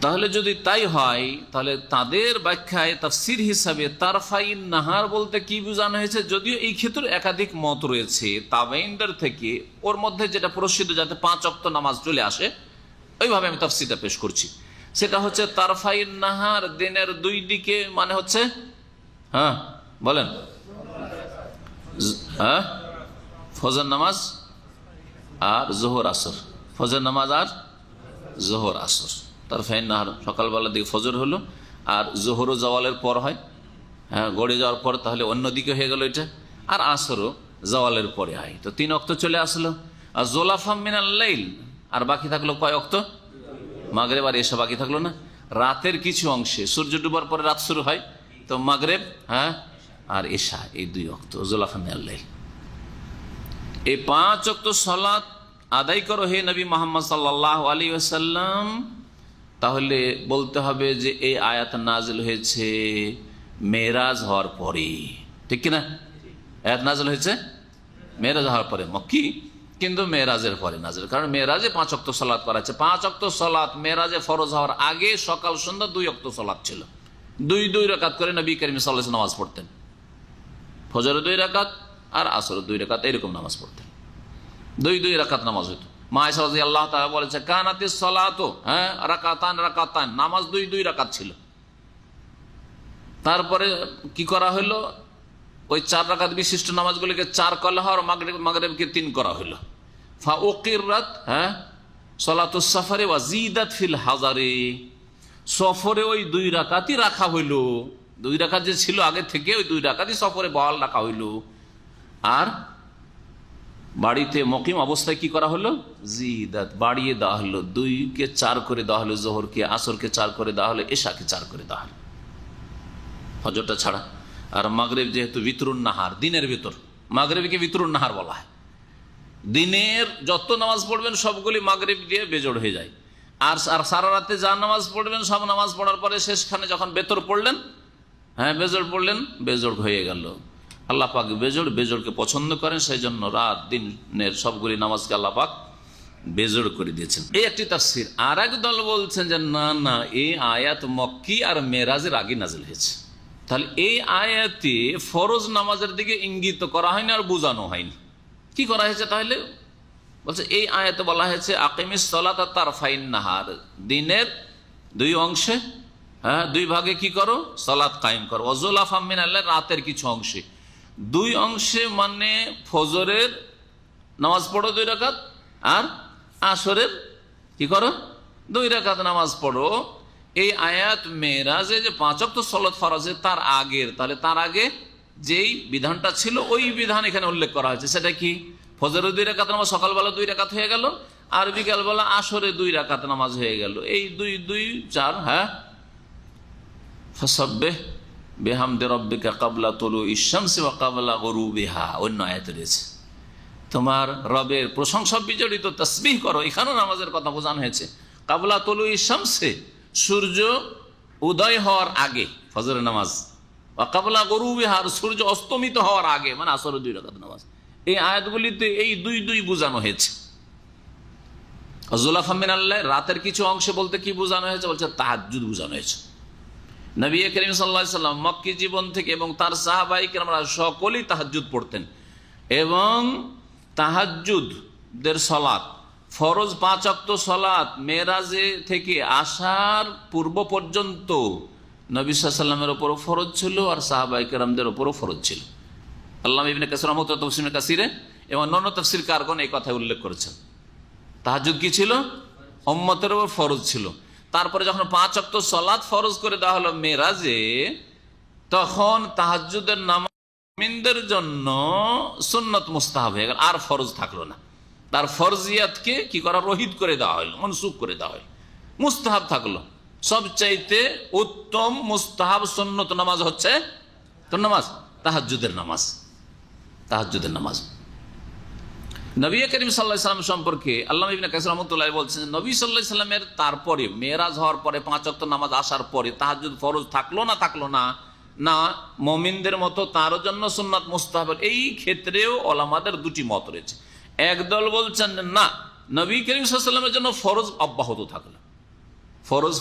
Speaker 2: তাহলে যদি তাই হয়, তাহলে তাদের ব্যাখ্যায় তাফসীর হিসাবে তারফাইন নাহার বলতে কি বোঝানো হয়েছে, যদিও এই ক্ষেত্রে একাধিক মত রয়েছে তাবেঈনদের থেকে, ওর মধ্যে যেটা প্রসিদ্ধ, যাতে 5 ওয়াক্ত নামাজ চলে আসে, ওইভাবে আমি তাফসীরটা পেশ করছি। সেটা হচ্ছে তারফাইন নাহার, দিনের দুই দিকে, মানে হচ্ছে হ্যাঁ বলেন হ্যাঁ ফজর নামাজ আর জোহর আসর, ফজর নামাজ আর জোহর আসর। তারফাইন নাহার সকালবেলার দিকে ফজর হলো, আর জোহরও জওয়ালের পর হয়, হ্যাঁ গড়ে যাওয়ার পর, তাহলে অন্যদিকে হয়ে গেল এটা। আর আসরও জওয়ালের পরে হয়, তো 3 ওয়াক্ত চলে আসলো। আর জোলাফাম মিনাল লাইল, আর বাকি থাকলো কয় ওয়াক্ত? মাগরিব আর এশা বাকি থাকলো না। রাতের কিছু অংশে সূর্য ডুবার পরে রাত শুরু হয়, তো মাগরিব হ্যাঁ আর এশা, এই 2 ওয়াক্ত জোলাফাম মিনাল লাইল। এই 5 ওয়াক্ত সালাত আদায় করো হে নবী মুহাম্মদ সাল্লাল্লাহু আলাইহি ওয়াসাল্লাম। তাহলে বলতে হবে যে এই আয়াত নাজিল হয়েছে মেরাজ হওয়ার পরে, ঠিক কিনা? আয়াত নাজিল হয়েছে মেরাজ হওয়ার পরে, মক্কি, কিন্তু মেরাজের পরে নাজিল, কারণ মেরাজে 5 ওয়াক্ত সালাত করা আছে। 5 ওয়াক্ত সালাত মেরাজে ফরজ হওয়ার আগে সকাল সন্ধ্যা 2 ওয়াক্ত সালাত ছিল। 2 রাকাত করে নবী করিম সাল্লাল্লাহু আলাইহি ওয়াসাল্লাম নামাজ পড়তেন, ফজরে 2 রাকাত আর আসরে 2 রাকাত, এরকম নামাজ পড়তেন। 2 রাকাত নামাজ হইতো। মা আয়েশা রাদিয়াল্লাহু তাআলা বলেছে কানাতিস সালাতু হ্যাঁ রাকাতান রাকাতান, নামাজ 2 রাকাত ছিল। তারপরে কি করা হলো, ওই 4 রাকাত বিশিষ্ট নামাজগুলিকে 4 করা হয়, আর মাগরিবকে 3 করা হলো। ফা উকিরাত হ্যাঁ সালাতুস সাফারে ওয়া জিদাত ফিল হাজারি, সফরে ওই 2 রাকাতই রাখা হইল। 2 রাকাত যে ছিল আগে থেকে, ওই 2 রাকাতই সফরে বহাল রাখা হইল। আর বাড়িতে মকিম অবস্থায় কি করা হলো, জিদাত বাড়িয়ে দেওয়া হলো, 2কে 4 করে দেওয়া হলো, জোহরকে আসরকে 4 করে দেওয়া হলো, এশাকে 4 করে দেওয়া হলো, ফজরটা ছাড়া। আর মাগরিব যেহেতু বিতরুন নাহার, দিনের ভিতর, মাগরিবকে বিতরুন নাহার বলা হয়। দিনের যত নামাজ পড়বেন সবগুলি মাগরিব দিয়ে বেজোড় হয়ে যায়। আর সারা রাতে যা নামাজ পড়বেন সব নামাজ পড়ার পরে শেষখানে যখন বেতর পড়লেন, হ্যাঁ বেজোড় পড়লেন, বেজোড় হয়ে গেল। আল্লাহ পাক বেজোড়কে পছন্দ করেন, সেই জন্য রাত দিনের সবগুলি নামাজকে আল্লাহ পাক বেজোড় করে দিয়েছেন। এই একটি তাফসীর। আর এক দল বলছেন যে না না, এই আয়াত মক্কি আর মেরাজের আগে নাজিল হয়েছে। তাহলে এই আয়াতে ফরজ নামাজের দিকে ইঙ্গিত করা হয়নি আর বোঝানো হয়নি। কি করা হয়েছে তাহলে? বলছে এই আয়াতে বলা হয়েছে আকিমিস সালাতা তারফাইন নাহার, দিনের 2 অংশে, হ্যাঁ 2 ভাগে কি করো, সালাত কায়েম করো। ওয়াজুলাফাম মিনাল লাইল, রাতের কিছু অংশে। 2 অংশে মানে ফজরের নামাজ পড়ো 2 রাকাত, আর আসরের কি করো 2 রাকাত নামাজ পড়ো। এই আয়াত মেরাজে যে 5 ওয়াক্ত সালাত ফরজ তার আগের, তাহলে তার আগে যেই বিধানটা ছিল ওই বিধান এখানে উল্লেখ করা হয়েছে। সেটা কি? ফজরের 2 রাকাত নামাজ সকালবেলা 2 রাকাত হয়ে গেল, আর বিকালবেলা আসরে 2 রাকাত নামাজ হয়ে গেল। এই 2 2 4 হ্যাঁ ফাসাব্বিহ বিহামদি রাব্বিকা ক্বাবলা তুলুইশ শামসি ওয়া ক্বাবলা গুরুবিহা, অন্য আয়াতে রয়েছে তোমার রবের প্রশংসা বিজড়িত তাসবিহ করো। এখানেও নামাজের কথা বোঝানো হয়েছে। ক্বাবলা তুলুইশ শামসি, সূর্য উদয় হওয়ার আগে ফজরের নামাজ, ওয়া ক্বাবলা গুরুবিহা, সূর্য অস্তমিত হওয়ার আগে মানে আসরের 2 রাকাত নামাজ। এই আয়াতগুলিতে এই 2 2 বোঝানো হয়েছে। যুলাফা মিনাল্লাহ, রাতের কিছু অংশে বলতে কি বোঝানো হয়েছে? বলছে তাহাজ্জুদ বোঝানো হয়েছে। নবী করিম সাল্লাল্লাহু আলাইহি সাল্লাম মক্কি জীবন থেকে এবং তার সাহাবায়ে কেরামরা সকলেই তাহাজ্জুদ পড়তেন, এবং তাহাজ্জুদের সালাত ফরজ 5 ওয়াক্ত সালাত মেরাজে থেকে আসার পূর্ব পর্যন্ত নবী সাল্লাল্লাহু আলাইহি সাল্লামের উপরও ফরজ ছিল, আর সাহাবায়ে কেরামদের উপরও ফরজ ছিল। আল্লামা ইবনে কাসির রাহমাতুল্লাহ তাফসীরে কাসিরে এবং অন্যান্য তাফসীরকারগণ এই কথা উল্লেখ করেছেন। তাহাজ্জুদ কি ছিল? উম্মতের উপর ফরজ ছিল। তারপরে যখন 5 ওয়াক্ত সালাত ফরজ করে দেওয়া হলো মেরাজে, তখন তাহাজ্জুদের নামাজ মুমিনদের জন্য সুন্নত মুস্তাহাব হয়ে গেল, আর ফরজ থাকলো না। তার ফরজিয়াতকে কি করা, রহিত করে দেওয়া হলো, মনসুখ করে দেওয়া হলো, মুস্তাহাব থাকলো। সবচাইতে উত্তম মুস্তাহাব সুন্নত নামাজ হচ্ছে কোন নামাজ? তাহাজ্জুদের নামাজ। তাহাজ্জুদের নামাজ। নবী করিম সাল্লাল্লাহু আলাইহি সাল্লাম সম্পর্কে আল্লামা ইবনে কাসির রাহমাতুল্লাহ বলছেন, নবী সাল্লাল্লাহু আলাইহি সাল্লামের তারপরে মেরাজ হওয়ার পরে 5 ওয়াক্ত নামাজ আসার পরে তাহাজ্জুদ ফরজ থাকলো না না মুমিনদের মতো তার জন্য সুন্নাত মুস্তাহাব। এই ক্ষেত্রেও ওলামাদের 2টি মত রয়েছে। একদল বলছেন না, নবী করিম সাল্লাল্লাহু আলাইহি সাল্লামের জন্য ফরজ অব্যাহত থাকলো,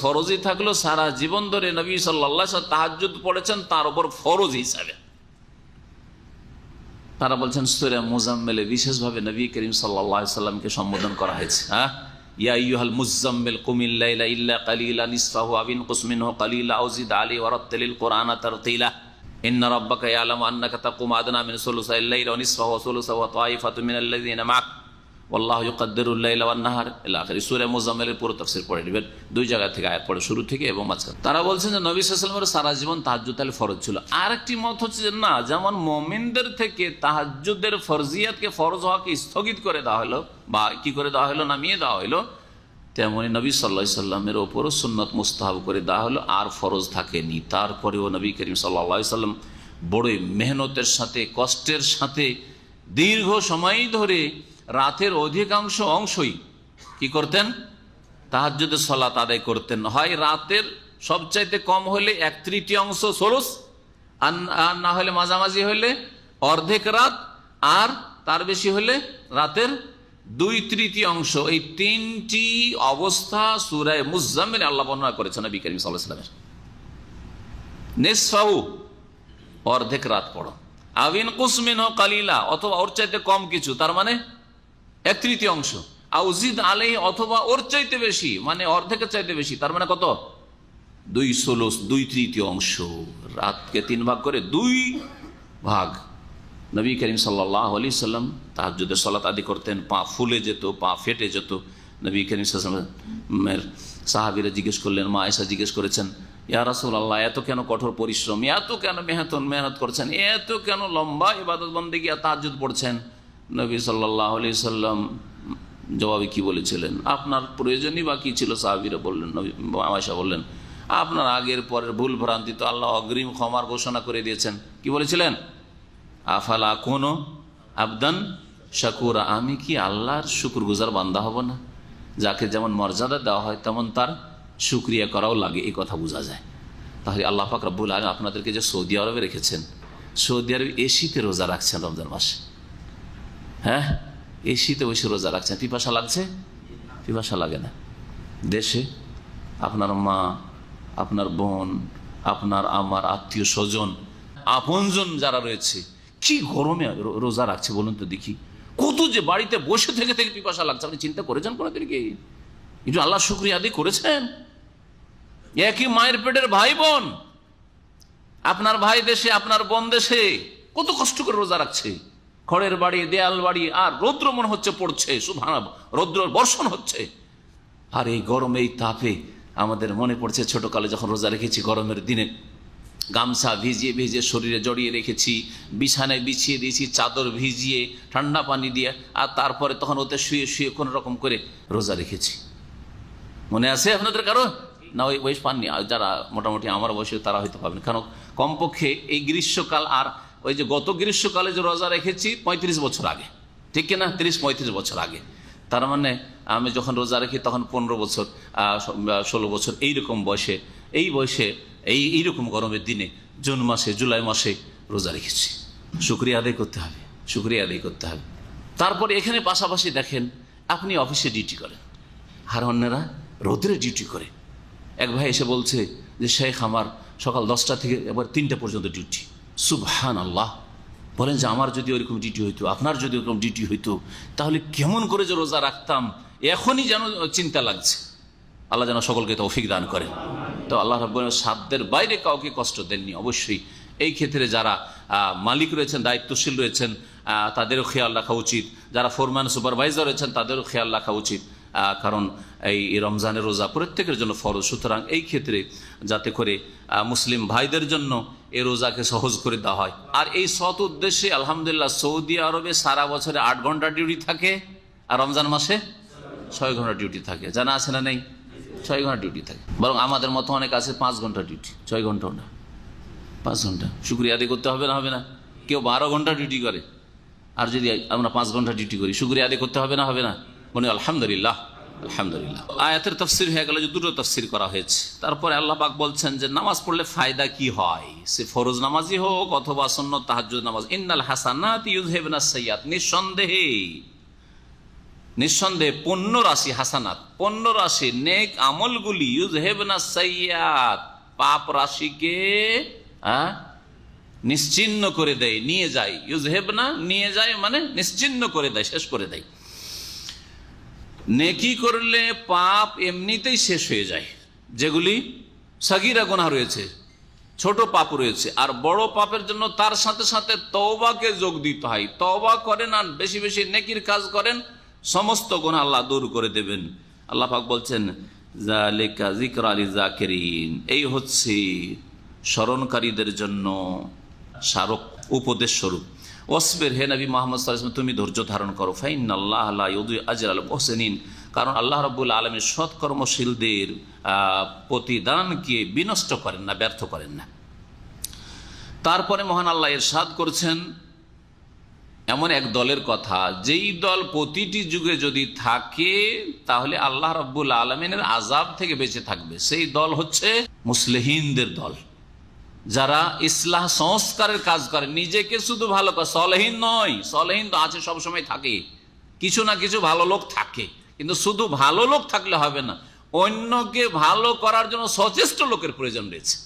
Speaker 2: ফরজই থাকলো সারা জীবন ধরে। নবী সাল্লাল্লাহু আলাইহি ওয়াসাল্লাম তাহাজ্জুদ পড়েছেন তার উপর ফরজ হিসাবে। তারা বলছেন সূরা মুজাম্মিলে বিশেষভাবে নবী করিম সাল্লাল্লাহু আলাইহি ওয়াসাল্লামকে সম্বোধন করা হয়েছে। হ্যাঁ, ইয়া আইয়ুহাল মুযাম্মিল কুমিল লাইলা ইল্লা কালিলা নিসফাহু আও ইনকুস মিনহু কালিলা আও জিদ আলাইহি ওয়া রাত্তিলিল কুরআনা তারতিলা ইন্না রাব্বাকা ইয়ালামু আন্নাকা তাকুমু আদনা মিন সুলুসাইল লাইলি ওয়া নিসফাহু ওয়া সুলুসাহু ওয়া তাইফাতুম মিনাল্লাযিনা মা'ak ওয়াল্লাহু ইউকদ্দিরুল লাইলা ওয়ান নাহার ইলা আখির। সূরা মুযাম্মিলের পুরো তাফসীর পড়ে নেবেন, দুই জায়গা থেকে আয়াত পড়ে, শুরু থেকে এবং মাঝখানে। তারা বলছেন যে নবী সাল্লাল্লাহু আলাইহি ওয়াসাল্লামের সারা জীবন তাহাজ্জুদ তাহলে ফরজ ছিল। আরেকটি মত হচ্ছে যে না, যেমন মুমিনদের থেকে তাহাজ্জুদের ফরজিয়াতকে, ফরজ হওয়াকে স্থগিত করে দেওয়া হলো বা কি করে দেওয়া হলো, নামিয়ে দেওয়া হলো, তেমনি নবী সাল্লাল্লাহু আলাইহি সাল্লামের ওপরও সুন্নাত মুস্তাহাব করে দেওয়া হলো, আর ফরজ থাকেনি। তারপরেও নবী করিম সাল্লাল্লাহু আলাইহি সাল্লাম বড়ই মেহনতের সাথে, কষ্টের সাথে দীর্ঘ সময় ধরে রাতের অধিকাংশ অংশই কি করতেন, তাহাজ্জুদের সালাত আদায় করতেন। হয় রাতের সবচাইতে কম হলে 1/3 সুলুস, আর না হলে মাঝামাঝি হলে অর্ধেক রাত, আর তার বেশি হলে রাতের 2/3 এই তিনটি অবস্থা সূরা মুযাম্মিলে আল্লাহ বর্ণনা করেছেন নবী করিম সাল্লাল্লাহু আলাইহি ওয়াসাল্লামের। নিসফাহু অর্ধেক রাত পড়ো, আও ইনকুস মিনহু কালিলা অথবা ওর চাইতে কম কিছু, তার মানে 1/3, আও জিদ আলাইহি অথবা ওর চাইতে বেশি, মানে অর্ধেকের চাইতে বেশি, তার মানে কত, 2 সুলুস, 2/3। রাতকে 3 ভাগ করে 2 ভাগ নবী করিম সাল্লাল্লাহু আলাইহি সাল্লাম তাহাজ্জুদের সালাত আদি করতেন। পা ফুলে যেত, পা ফেটে যেত। নবী করিম সাল্লাল্লাহু আলাইহি সাল্লামের সাহাবীরা জিজ্ঞেস করলেন, মা আয়েশা জিজ্ঞেস করেছেন, ইয়া রাসূলুল্লাহ, এত কেন কঠোর পরিশ্রম, এত কেন মেহনত করছেন, এত কেন লম্বা ইবাদত বন্দেগী আর তাহাজ্জুদ পড়ছেন? নবী সাল্লাল্লাহু আলাইহি সাল্লাম জবাবে কি বলেছিলেন, আপনার প্রয়োজনই বা কি ছিল? সাহাবীরা বললেন, নবী আয়েশা বললেন, আপনার আগের পরের ভুল ভ্রান্তি তো আল্লাহ অগ্রিম ক্ষমার ঘোষণা করে দিয়েছেন। কি বলেছিলেন? আফালা কোনো আবদান শাকুরা, আমি কি আল্লাহর শুকরগুজার বান্দা হব না? যাকে যেমন মর্যাদা দেওয়া হয় তেমন তার শুকরিয়া করাও লাগে, এই কথা বোঝা যায়। তাহলে আল্লাহ পাক রব্বুল আলামিন আপনাদেরকে যে সৌদি আরবে রেখেছেন, সৌদি আরবে এসিতে রোজা রাখছেন রমজান মাসে, হ্যাঁ এসিতে বসে রোজা রাখছেন। পিপাসা লাগছে? পিপাসা লাগে না। দেশে আপনার মা, আপনার বোন, আপনার আমার আত্মীয় স্বজন, আপনজন যারা রয়েছে, কি গরমে রোজা রাখছে বলুন তো দেখি। কত যে বাড়িতে বসে থেকে থেকে পিপাসা লাগছে, আপনি চিন্তা করেছেন কোনোদিন কি? একটু আল্লাহ শুকরিয়া আদায় করেছেন? একই মায়ের পেটের ভাই বোন, আপনার ভাই দেশে, আপনার বোন দেশে কত কষ্ট করে রোজা রাখছে। খড়ের বাড়ি, দেয়াল বাড়ি, আর রৌদ্র মনে হচ্ছে পড়ছে, সুবহানাল্লাহ, রৌদ্র বর্ষণ হচ্ছে। আর এই গরমে, এই তাপে আমাদের মনে পড়ছে ছোটকালে যখন রোজা রেখেছি, গরমের দিনে গামছা ভিজিয়ে ভিজিয়ে শরীরে জড়িয়ে রেখেছি, বিছানায় বিছিয়ে দিয়েছি চাদর ভিজিয়ে ঠান্ডা পানি দিয়ে, আর তারপরে তখন ওতে শুয়ে শুয়ে কোনো রকম করে রোজা রেখেছি। মনে আছে আপনাদের কারো? না ওই বয়স পাননি? যারা মোটামুটি আমার বয়সে তারা হয়তো পাবেন, কারণ কমপক্ষে এই গ্রীষ্মকাল আর ওই যে গত গ্রীষ্মকালে যে রোজা রেখেছি 35 বছর আগে, ঠিক কিনা? 30-35 বছর আগে। তার মানে আমি যখন রোজা রাখি তখন 15 বছর, 16 বছর এইরকম বয়সে, এই বয়সে এইরকম গরমের দিনে জুন মাসে, জুলাই মাসে রোজা রেখেছি। শুকরিয়া আদায় করতে হবে, শুকরিয়া আদায় করতে হবে। তারপরে এখানে পাশাপাশি দেখেন, আপনি অফিসে ডিউটি করেন, আর অন্যরা রোদ্রে ডিউটি করে। এক ভাই এসে বলছে যে শেখ আমার সকাল 10টা থেকে এবার 3টা পর্যন্ত ডিউটি। সুবহানাল্লাহ। বলেন যে আমার যদি ওইরকম ডিউটি হইতো, আপনার যদি ওরকম ডিউটি হইতো, তাহলে কেমন করে যে রোজা রাখতাম, এখনই যেন চিন্তা লাগছে। আল্লাহ যেন সকলকে তৌফিক দান করেন। তো আল্লাহ রাব্বুল আলামিন সাধ্যের বাইরে কাউকে কষ্ট দেননি। অবশ্যই এই ক্ষেত্রে যারা মালিক রয়েছেন, দায়িত্বশীল রয়েছেন, তাদেরও খেয়াল রাখা উচিত। যারা ফোরম্যান, সুপারভাইজার রয়েছেন, তাদেরও খেয়াল রাখা উচিত, কারণ এই রমজানের রোজা প্রত্যেকের জন্য ফরজ। সুতরাং এই ক্ষেত্রে যাতে করে মুসলিম ভাইদের জন্য এই রোজাকে সহজ করে দেওয়া হয়। আর এই সৎ উদ্দেশ্যে আলহামদুলিল্লাহ সৌদি আরবে সারা বছরে 8 ঘন্টা ডিউটি থাকে, আর রমজান মাসে 6 ঘন্টা ডিউটি থাকে। জানা আছে না নেই? 6 ঘন্টা ডিউটি থাকে। বরং আমাদের মতো অনেক আছে 5 ঘন্টা ডিউটি, 6 ঘন্টাও না, 5 ঘন্টা। শুকরিয়া আদায় করতে হবে না? হবে না? কেউ 12 ঘন্টা ডিউটি করে, আর যদি আমরা 5 ঘন্টা ডিউটি করি, শুকরিয়া আদায় করতে হবে না? হবে না? বলি আলহামদুলিল্লাহ, আলহামদুলিল্লাহ। আয়াতের তাফসীর হয়ে গেল যে দুটো তাফসীর করা হয়েছে। তারপরে আল্লাহ পাক বলছেন যে নামাজ পড়লে ফায়দা কি হয়, সে ফরজ নামাজই হোক অথবা সুন্নত তাহাজ্জুদ নামাজ। ইন্নাল হাসানাতি ইউযহিবনাস সাইয়্যাত, নিঃসন্দেহে পণ্য রাশি, হাসানাত পণ্য রাশি, নেক আমলগুলি, ইউযহিবনাস সাইয়্যাত পাপ রাশিকে নিশ্চিহ্ন করে দেয়, নিয়ে যায়। ইউযহিবনা নিয়ে যায় মানে নিশ্চিহ্ন করে দেয়, শেষ করে দেয়। নেকি করলে পাপ এমনিতেই শেষ হয়ে যায়, যেগুলি সাগীরা গুনাহ রয়েছে, ছোট পাপ রয়েছে। আর বড় পাপের জন্য তার সাথে সাথে তওবাকে যোগ দিতে হয়। তওবা করেন আর বেশি বেশি নেকির কাজ করেন, সমস্ত গুনাহ আল্লাহ দূর করে দেবেন। আল্লাহ পাক বলছেন যালিকা যিকরা লিযাকিরিন, এই হচ্ছে স্মরণকারীদের জন্য স্মারক, উপদেশ স্বরূপ। ওয়াসবির, হে নবী মুহাম্মদ সাল্লাল্লাহু আলাইহি ওয়াসাল্লাম, তুমি ধৈর্য ধারণ করো। ফাইনাল্লাহ লা ইউযিউ আজরাল মুহসিনিন, কারণ আল্লাহ রাব্বুল আলামিন সৎকর্মশীলদের প্রতিদানকে বিনষ্ট করেন না, ব্যর্থ করেন না। তারপরে মহান আল্লাহ ইরশাদ করছেন এমন এক দলের কথা, যেই দল প্রতিটি যুগে যদি থাকে তাহলে আল্লাহ রাব্বুল আলামিনের আযাব থেকে বেঁচে থাকবে। সেই দল হচ্ছে মুসলিহিনদের দল, যারা ইসলাহ সংস্কারের কাজ করে, নিজেকে শুধু ভালো করে, সলেহীন নয়। সলেহীন তো আছে, সবসময় থাকে, কিছু না কিছু ভালো লোক থাকে, কিন্তু শুধু ভালো লোক থাকলে হবে না, অন্যকে ভালো করার জন্য সচেষ্ট লোকের প্রয়োজন রয়েছে।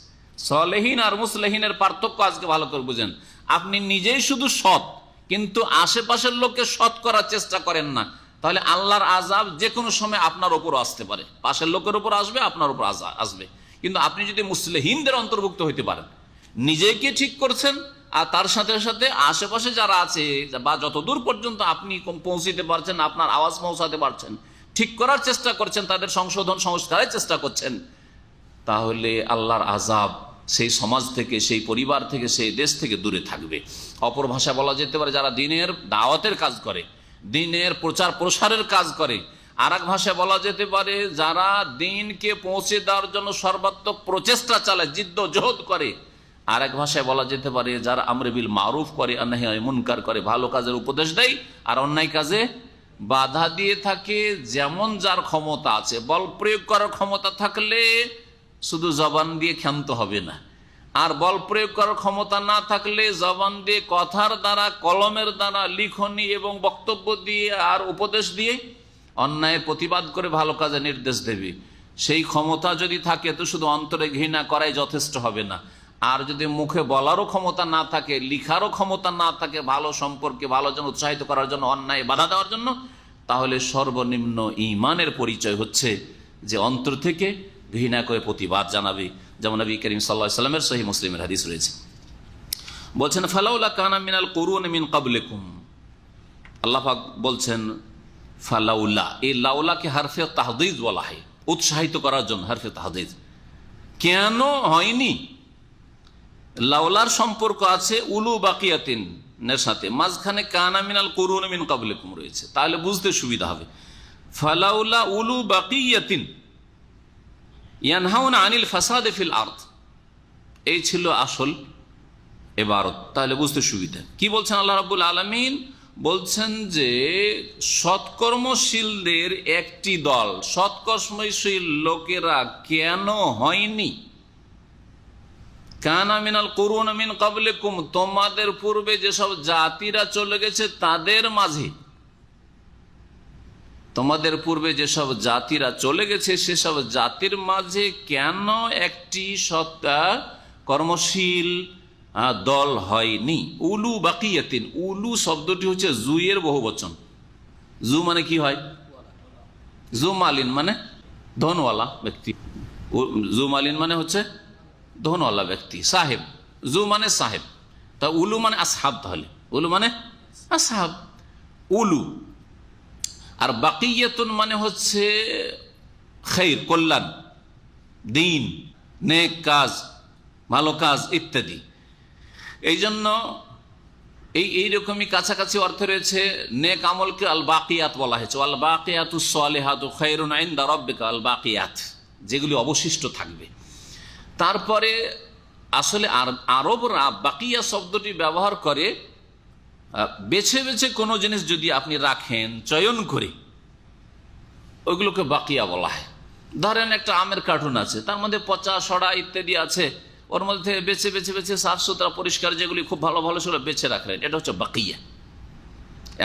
Speaker 2: সলেহীন আর মুসলিহিনের পার্থক্য আজকে ভালো করে বুঝেন। আপনি নিজেই শুধু সৎ, কিন্তু আশেপাশের লোককে সৎ করার চেষ্টা করেন না, তাহলে আল্লাহর আযাব যে কোনো সময় আপনার উপর আসতে পারে। পাশের লোকের উপর আসবে, আপনার উপর আসবে। কিন্তু আপনি যদি মুসলিহিনদের অন্তর্ভুক্ত হইতে পারেন, নিজেকে ঠিক করছেন আর তার সাথে সাথে আশেপাশে যারা আছে বা যতদূর পর্যন্ত আপনি পৌঁছিতে পারছেন, আপনার আওয়াজ পৌঁছাতে পারছেন, ঠিক করার চেষ্টা করছেন, তাদের সংশোধন সংস্কারের চেষ্টা করছেন, তাহলে আল্লাহর আযাব সেই সমাজ থেকে, সেই পরিবার থেকে, সেই দেশ থেকে দূরে থাকবে। অপর ভাষা বলা যেতে পারে যারা দ্বীনের দাওয়াতের কাজ করে, দ্বীনের প্রচার প্রসারের কাজ করে। আর এক ভাষায় বলা যেতে পারে যারা দ্বীনকে পৌঁছে দেওয়ার জন্য সর্বাত্মক প্রচেষ্টা চালায়, জিদ্দোজহদ করে। আর এক ভাষায় বলা যেতে পারে যারা আমরে বিল মারুফ করে, নাহি আনিল মুনকার করে, ভালো কাজের উপদেশ দেয় আর অন্যায় কাজে বাধা দিয়ে থাকে। যেমন যার ক্ষমতা আছে, বল প্রয়োগ করার ক্ষমতা থাকলে শুধু জবান দিয়ে ক্ষান্ত হবে না, আর বল প্রয়োগ করার ক্ষমতা না থাকলে জবান দিয়ে, কথার দ্বারা, কলমের দ্বারা, লিখনি এবং বক্তব্য দিয়ে আর উপদেশ দিয়ে অন্যায় প্রতিবাদ করে ভালো কাজে নির্দেশ দেবে। সেই ক্ষমতা যদি থাকে তো শুধু অন্তরে ঘৃণা করাই যথেষ্ট হবে না। আর যদি মুখে বলারও ক্ষমতা না থাকে, লিখারও ক্ষমতা না থাকে, ভালো সম্পর্কে, ভালো জন উৎসাহিত করার জন্য, অন্যায় বাধা দেওয়ার জন্য, তাহলে সর্বনিম্ন ঈমানের পরিচয় হচ্ছে যে অন্তর থেকে ঘৃণা করে প্রতিবাদ জানাবে। যেমন নবী করিম সাল্লাল্লাহু আলাইহি ওয়াসাল্লামের সহিহ মুসলিমের হাদিস রয়েছে, বলছেন ফালাউলা কানা মিনাল কুরুন মিন ক্বাবলিকুম, আল্লাহ পাক বলছেন ফালাউলা, এই লাউলাকে হারফে তাহদিদ বলা হয়, উৎসাহিত করার জন্য হারফে তাহদিদ। কেন হয়নি? লাউলার সম্পর্ক আছে উলু বাকিয়াতিনের সাথে, মাঝখানে কানা মিনাল কুরুন মিন ক্বাবলিকুম রয়েছে, তাহলে বুঝতে সুবিধা হবে। ফালাউলা উলু বাকিয়াতিন ইয়ানহাউনা আনিল ফাসাদে ফিল আরদ, এই ছিল আসল ইবারত, তাহলে বুঝতে সুবিধা। কি বলছেন আল্লাহ রাব্বুল আলামিন? বলছেন যে সৎকর্মশীলদের একটি দল, সৎকর্মশীল লোকেরা কেন হয়নি? কানা মিনাল কুরুন মিন ক্বাবলিকুম, তোমাদের পূর্বে যেসব জাতিরা চলে গেছে তাদের মাঝে, তোমাদের পূর্বে যেসব জাতিরা চলে গেছে সেসব জাতির মাঝে কেন একটি সৎ কর্মশীল দল হয়নি? উলু বাকিয়াতিন, উলু শব্দটি হচ্ছে জুয়ের বহুবচন। জু মানে কি হয়? জু মালিন মানে ধনওয়ালা ব্যক্তি, জু মালিন মানে হচ্ছে ধনওয়ালা ব্যক্তি, সাহেব। জু মানে সাহেব, তা উলু মানে আসহাব, তাহলে উলু মানে আসহাব, উলু। আর বাকিয়াতুন মানে হচ্ছে খৈর, কল্যাণ, দিন, নেক কাজ, ভালো কাজ ইত্যাদি। এই জন্য এইরকমই কাছাকাছি অর্থ রয়েছে। নেক আমলকে আল বাকিয়াত বলা হয়েছে, আল বাকিয়াতুস সালিহাতু খায়রুন ইনদা রাব্বিকা, আল বাকিয়াত, যেগুলি অবশিষ্ট থাকবে। তারপরে আসলে আরবরা বাকিয়া শব্দটি ব্যবহার করে বেছে বেছে কোনো জিনিস যদি আপনি রাখেন চয়ন করে, ওইগুলোকে বাকিয়া বলা হয়। ধরেন একটা আমের কার্টুন আছে, তার মধ্যে পচা সড়া ইত্যাদি আছে, ওর মধ্যে বেছে বেছে বেছে সাফ সুতরা পরিষ্কার যেগুলি খুব ভালো ভালো সেগুলো বেছে রাখলেন, এটা হচ্ছে বাকিয়া।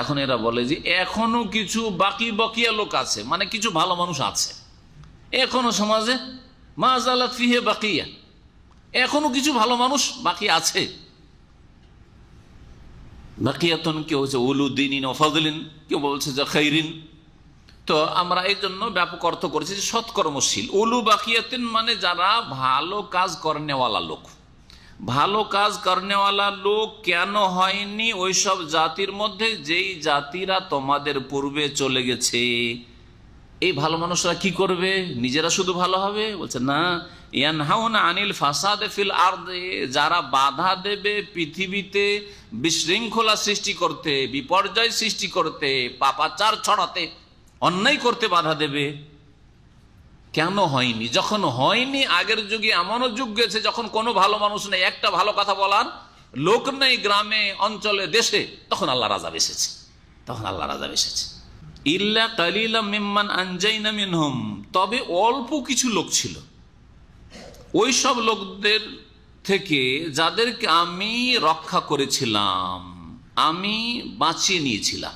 Speaker 2: এখন এরা বলে যে এখনো কিছু বাকিয়া লোক আছে, মানে কিছু ভালো মানুষ আছে এখনো সমাজে, মা জালাত ফিহে বাকিয়া, এখনো কিছু ভালো মানুষ বাকি আছে। বাকিয়াতুন কেউ হচ্ছে উলুদ্দিন ও ফজলিন, কেউ বলছে যে খৈরিন। তো তো আমরা এই জন্য ব্যাপক অর্থ করেছি যে সৎকর্মশীল। উলু বাকিয়াতিন মানে যারা ভালো কাজ করনেওয়ালা লোক। ভালো কাজ করনেওয়ালা লোক কেন হয়নি ওইসব জাতির মধ্যে যেই জাতিরা তোমাদের পূর্বে চলে গেছে? এই ভালো মানুষরা কি করবে? নিজেরা শুধু ভালো হবে? বলছে না, ইয়ানহাউনা আনিল ফাসাদে ফিল আরদে, যারা বাধা দেবে পৃথিবীতে বিশৃঙ্খলা সৃষ্টি করতে, বিপর্যয় সৃষ্টি করতে, পাপাচার ছড়াতে, অন্যায় করতে বাধা দেবে। কেন হয়নি? যখন হয়নি, আগের যুগে এমনও যুগ গেছে যখন কোনো ভালো মানুষ নেই, একটা ভালো কথা বলার লোক নেই গ্রামে, অঞ্চলে, দেশে, তখন আল্লাহর আযাব এসেছে। তখন আল্লাহর আযাব এসেছে। ইল্লা কালিলাম মিম্মান আনজাইনা মিনহুম, তবে অল্প কিছু লোক ছিল ওই সব লোকদের থেকে যাদেরকে আমি রক্ষা করেছিলাম, আমি বাঁচিয়ে নিয়েছিলাম।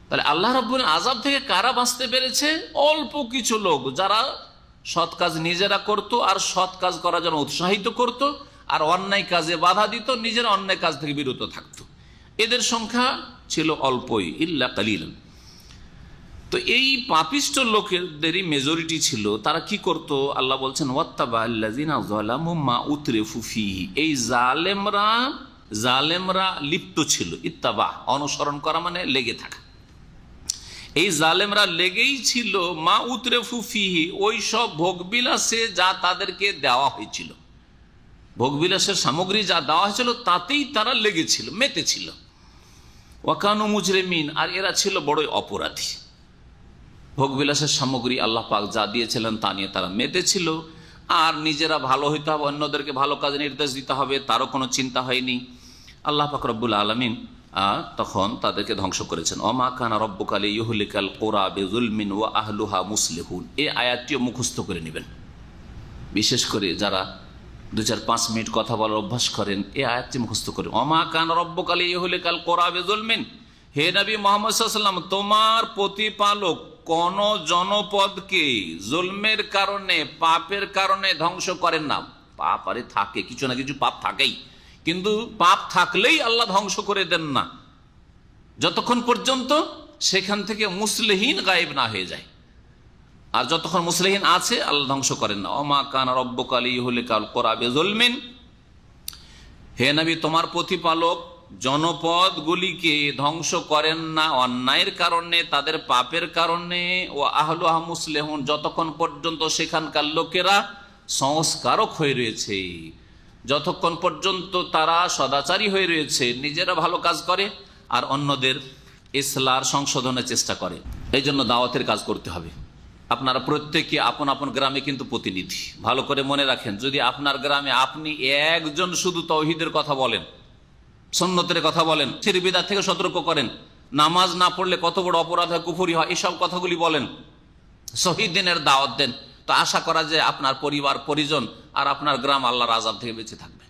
Speaker 2: তাহলে আল্লাহ রাব্বুল আযাব থেকে কারা বাঁচতে পেরেছে? অল্প কিছু লোক, যারা সৎ কাজ নিজেরা করত আর সৎ কাজ করার জন্য উৎসাহিত করত, আর অন্যায় কাজে বাধা দিত, নিজেরা অন্যায় কাজ থেকে বিরত থাকত। এদের সংখ্যা ছিল অল্পই, ইল্লা কালিলান। তো এই পাপিষ্ট লোকেদেরই মেজরিটি ছিল। তারা কি করত? আল্লাহ বলছেন ওয়াত্তাবা আল্লাযিনা যালামু মা উতরিফু ফীহি, এই জালেমরা লিপ্ত ছিল। ইত্তাবা অনুসরণ করা মানে লেগে থাকা। এই জালেমরা লেগেই ছিল মা উতরিফু ফীহি, ওই সব ভোগবিলাসে যা তাদেরকে দেওয়া হয়েছিল, ভোগবিলাসের সামগ্রী যা দেওয়া হয়েছিল তাতেই তারা লেগেছিল, মেতেছিল। ওয়াকানু মুজরিমিন, আর এরা ছিল বড়ই অপরাধী। ভোগবিলাসের সামগ্রী আল্লাহ পাক যা দিয়েছিলেন তা নিয়ে তারা মেতেছিল, আর নিজেরা ভালো হইতে হবে, অন্যদেরকে ভালো কাজে নির্দেশ দিতে হবে, তারও কোনো চিন্তা হয়নি। আল্লাহ পাক রব্বুল আলামিন তখন তাদেরকে ধ্বংস করেছেন। ওমা কানা রব্বুকা লিইহলিকাল কুরা বিযুলমিন ওয়া আহলুহা মুসলিহুন, এই আয়াতটিও মুখস্থ করে নেবেন। বিশেষ করে যারা 2-4-5 মিনিট কথা বলার অভ্যাস করেন, এই আয়াতটি মুখস্থ করেন। ওমা কানা রব্বুকা লিইহলিকাল কুরা বিযুলমিন, হে নবী মুহাম্মদ সাল্লাল্লাহু আলাইহি ওয়াসাল্লাম, তোমার প্রতিপালক কোন জনপদকে জুলমের কারণে, পাপের কারণে ধ্বংস করেন না। পাপ আরে থাকে, কিছু না কিছু পাপ থাকেই, কিন্তু পাপ থাকলেই আল্লাহ ধ্বংস করে দেন না, যতক্ষণ পর্যন্ত সেখান থেকে মুসলিহীন গায়েব না হয়ে যায়। আর যতক্ষণ মুসলিহীন আছে আল্লাহ ধ্বংস করেন না। ওমা কানা রব্বুকা লিইহলিকাল কুরা বিযুলমিন, হে নবী তোমার প্রতিপালক জনপদগুলিকে ধ্বংস করেন না অন্যায়ের কারণে, তাদের পাপের কারণে। ও আহলুহা মুসলিহুন, যতক্ষণ পর্যন্ত সেখানকার লোকেরা সংস্কারক হয়ে রয়েছে, যতক্ষণ পর্যন্ত তারা সদাচারী হয়ে রয়েছে, নিজেরা ভালো কাজ করে আর অন্যদের ইসলার সংশোধনের চেষ্টা করে। এই জন্য দাওয়াতের কাজ করতে হবে। আপনারা প্রত্যেকে আপন আপন গ্রামে কিন্তু প্রতিনিধি। ভালো করে মনে রাখেন, যদি আপনার গ্রামে আপনি একজন শুধু তাওহীদের কথা বলেন, সুন্নতের কথা বলেন, শিরক বিদআত থেকে সতর্ক করেন, নামাজ না পড়লে কত বড় অপরাধ হয়, কুফরি হয়, এসব কথাগুলি বলেন, শহীদ দিনের দাওয়াত দেন, তো আশা করা যায় আপনার পরিবার পরিজন আর আপনার গ্রাম আল্লাহর আযাব থেকে বেঁচে থাকবে।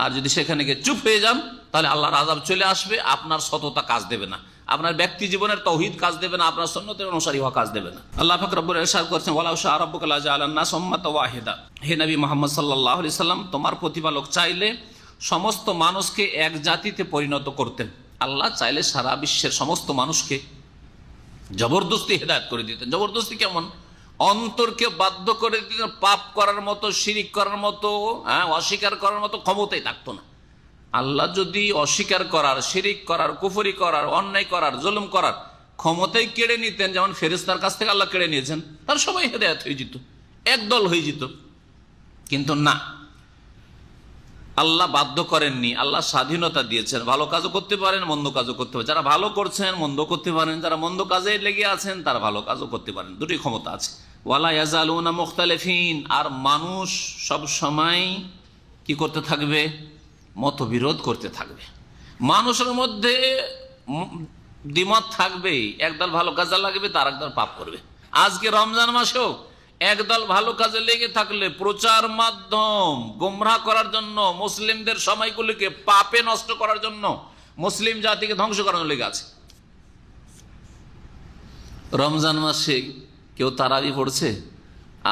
Speaker 2: আর যদি সেখানে গিয়ে চুপ হয়ে যান, তাহলে আল্লাহর আযাব চলে আসবে, আপনার সততা কাজ দেবে না, আপনার ব্যক্তি জীবনের তাওহীদ কাজ দেবে না, আপনার সুন্নতের অনুসারী হওয়া কাজ দেবে না। আল্লাহ পাক রব্বুল ইরশাদ করেছেন ওয়ালাউ শাআ রাব্বুকা লাজাআলান নাস উম্মাতান ওয়াহিদা, হে নবী মুহাম্মদ সাল্লাল্লাহু আলাইহি সাল্লাম, তোমার প্রতিপালক চাইলে সমস্ত মানুষকে এক জাতিতে পরিণত করতেন। আল্লাহ চাইলে সারা বিশ্বের সমস্ত মানুষকে জবরদস্তি হেদায়েত করে দিতেন। জবরদস্তি কেমন? অন্তরকে বাধ্য করে দিতেন, পাপ করার মতো, শিরিক করার মতো, অস্বীকার করার মতো ক্ষমতাই থাকতো না। আল্লাহ যদি অস্বীকার করার, শিরিক করার, কুফরি করার, অন্যায় করার, জুলুম করার ক্ষমতাই কেড়ে নিতেন, যেমন ফেরেশতার কাছ থেকে আল্লাহ কেড়ে নিয়েছেন, তার সবাই হেদায়েত হয়ে যেত, একদল হয়ে যেত। কিন্তু না, আল্লাহ বাধ্য করেননি, আল্লাহ স্বাধীনতা দিয়েছেন। ভালো কাজও করতে পারেন, মন্দ কাজও করতে পারেন। যারা ভালো করছেন মন্দ করতে পারেন, যারা মন্দ কাজে লেগে আছেন তারা ভালো কাজও করতে পারেন, দুটি ক্ষমতা আছে। ওয়ালা ইয়াজালুনা মুখতালিফিন, আর মানুষ সব সময় কি করতে থাকবে? মতবিরোধ করতে থাকবে। মানুষের মধ্যে দ্বিমত থাকবেই, একদল ভালো কাজে লাগবে, তার একদল পাপ করবে। আজকে রমজান মাসেও একদল ভালো কাজে লেগে থাকলে প্রচার মাধ্যম গোমরাহ করার জন্য, মুসলিমদের সময়গুলিকে পাপে নষ্ট করার জন্য, মুসলিম জাতিকে ধ্বংস করার লেগে আছে। রমজান মাসে কেউ তারাবি পড়ছে,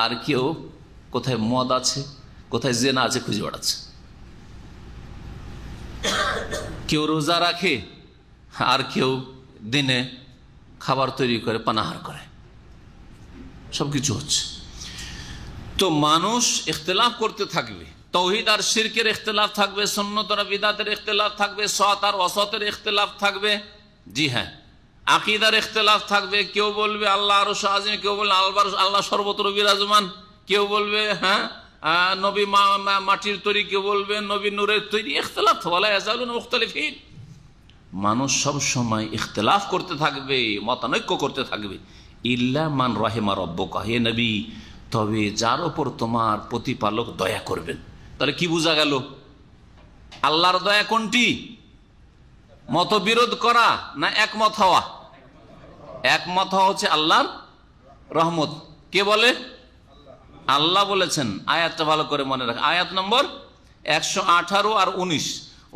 Speaker 2: আর কেউ কোথায় মদ আছে, কোথায় জেনা আছে খুঁজে বেড়াচ্ছে। কেউ রোজা রাখে, আর কেউ দিনে খাবার তৈরি করে পানাহার করে। সব কিছু হচ্ছে। তো মানুষ ইখতিলাফ করতে থাকবে, তাওহীদ আর শিরকের ইখতিলাফ থাকবে, সুন্নাত আর বিদআতের ইখতিলাফ থাকবে, সৎ আর অসতের ইখতিলাফ থাকবে। জি হ্যাঁ, আকীদার ইখতিলাফ থাকবে। কেউ বলবে আল্লাহ আরশ আযীম, কেউ বলবে আল্লাহ সর্বত্র বিরাজমান, কেউ বলবে নবী মাটির তৈরি, কেউ বলবে নবী নূরের তৈরি। ইখতিলাফ ওয়ালা ইয়াজালুনা মুখতালিফিন। মানুষ সব সময় ইখতিলাফ করতে থাকবে, মতানৈক্য করতে থাকবে। ইল্লা মান রাহিমা রাব্বুকা, হে নবী, তবে যার ওপর তোমার প্রতিপালক দয়া করবেন। তাহলে কি বোঝা গেল? আল্লাহর দয়া কোনটি? মতবিরোধ করা না একমত হওয়া? একমত হওয়া হচ্ছে আল্লাহর রহমত। কে বলে? আল্লাহ বলেছেন। আয়াতটা ভালো করে মনে রাখ, আয়াত নম্বর 118 আর 19,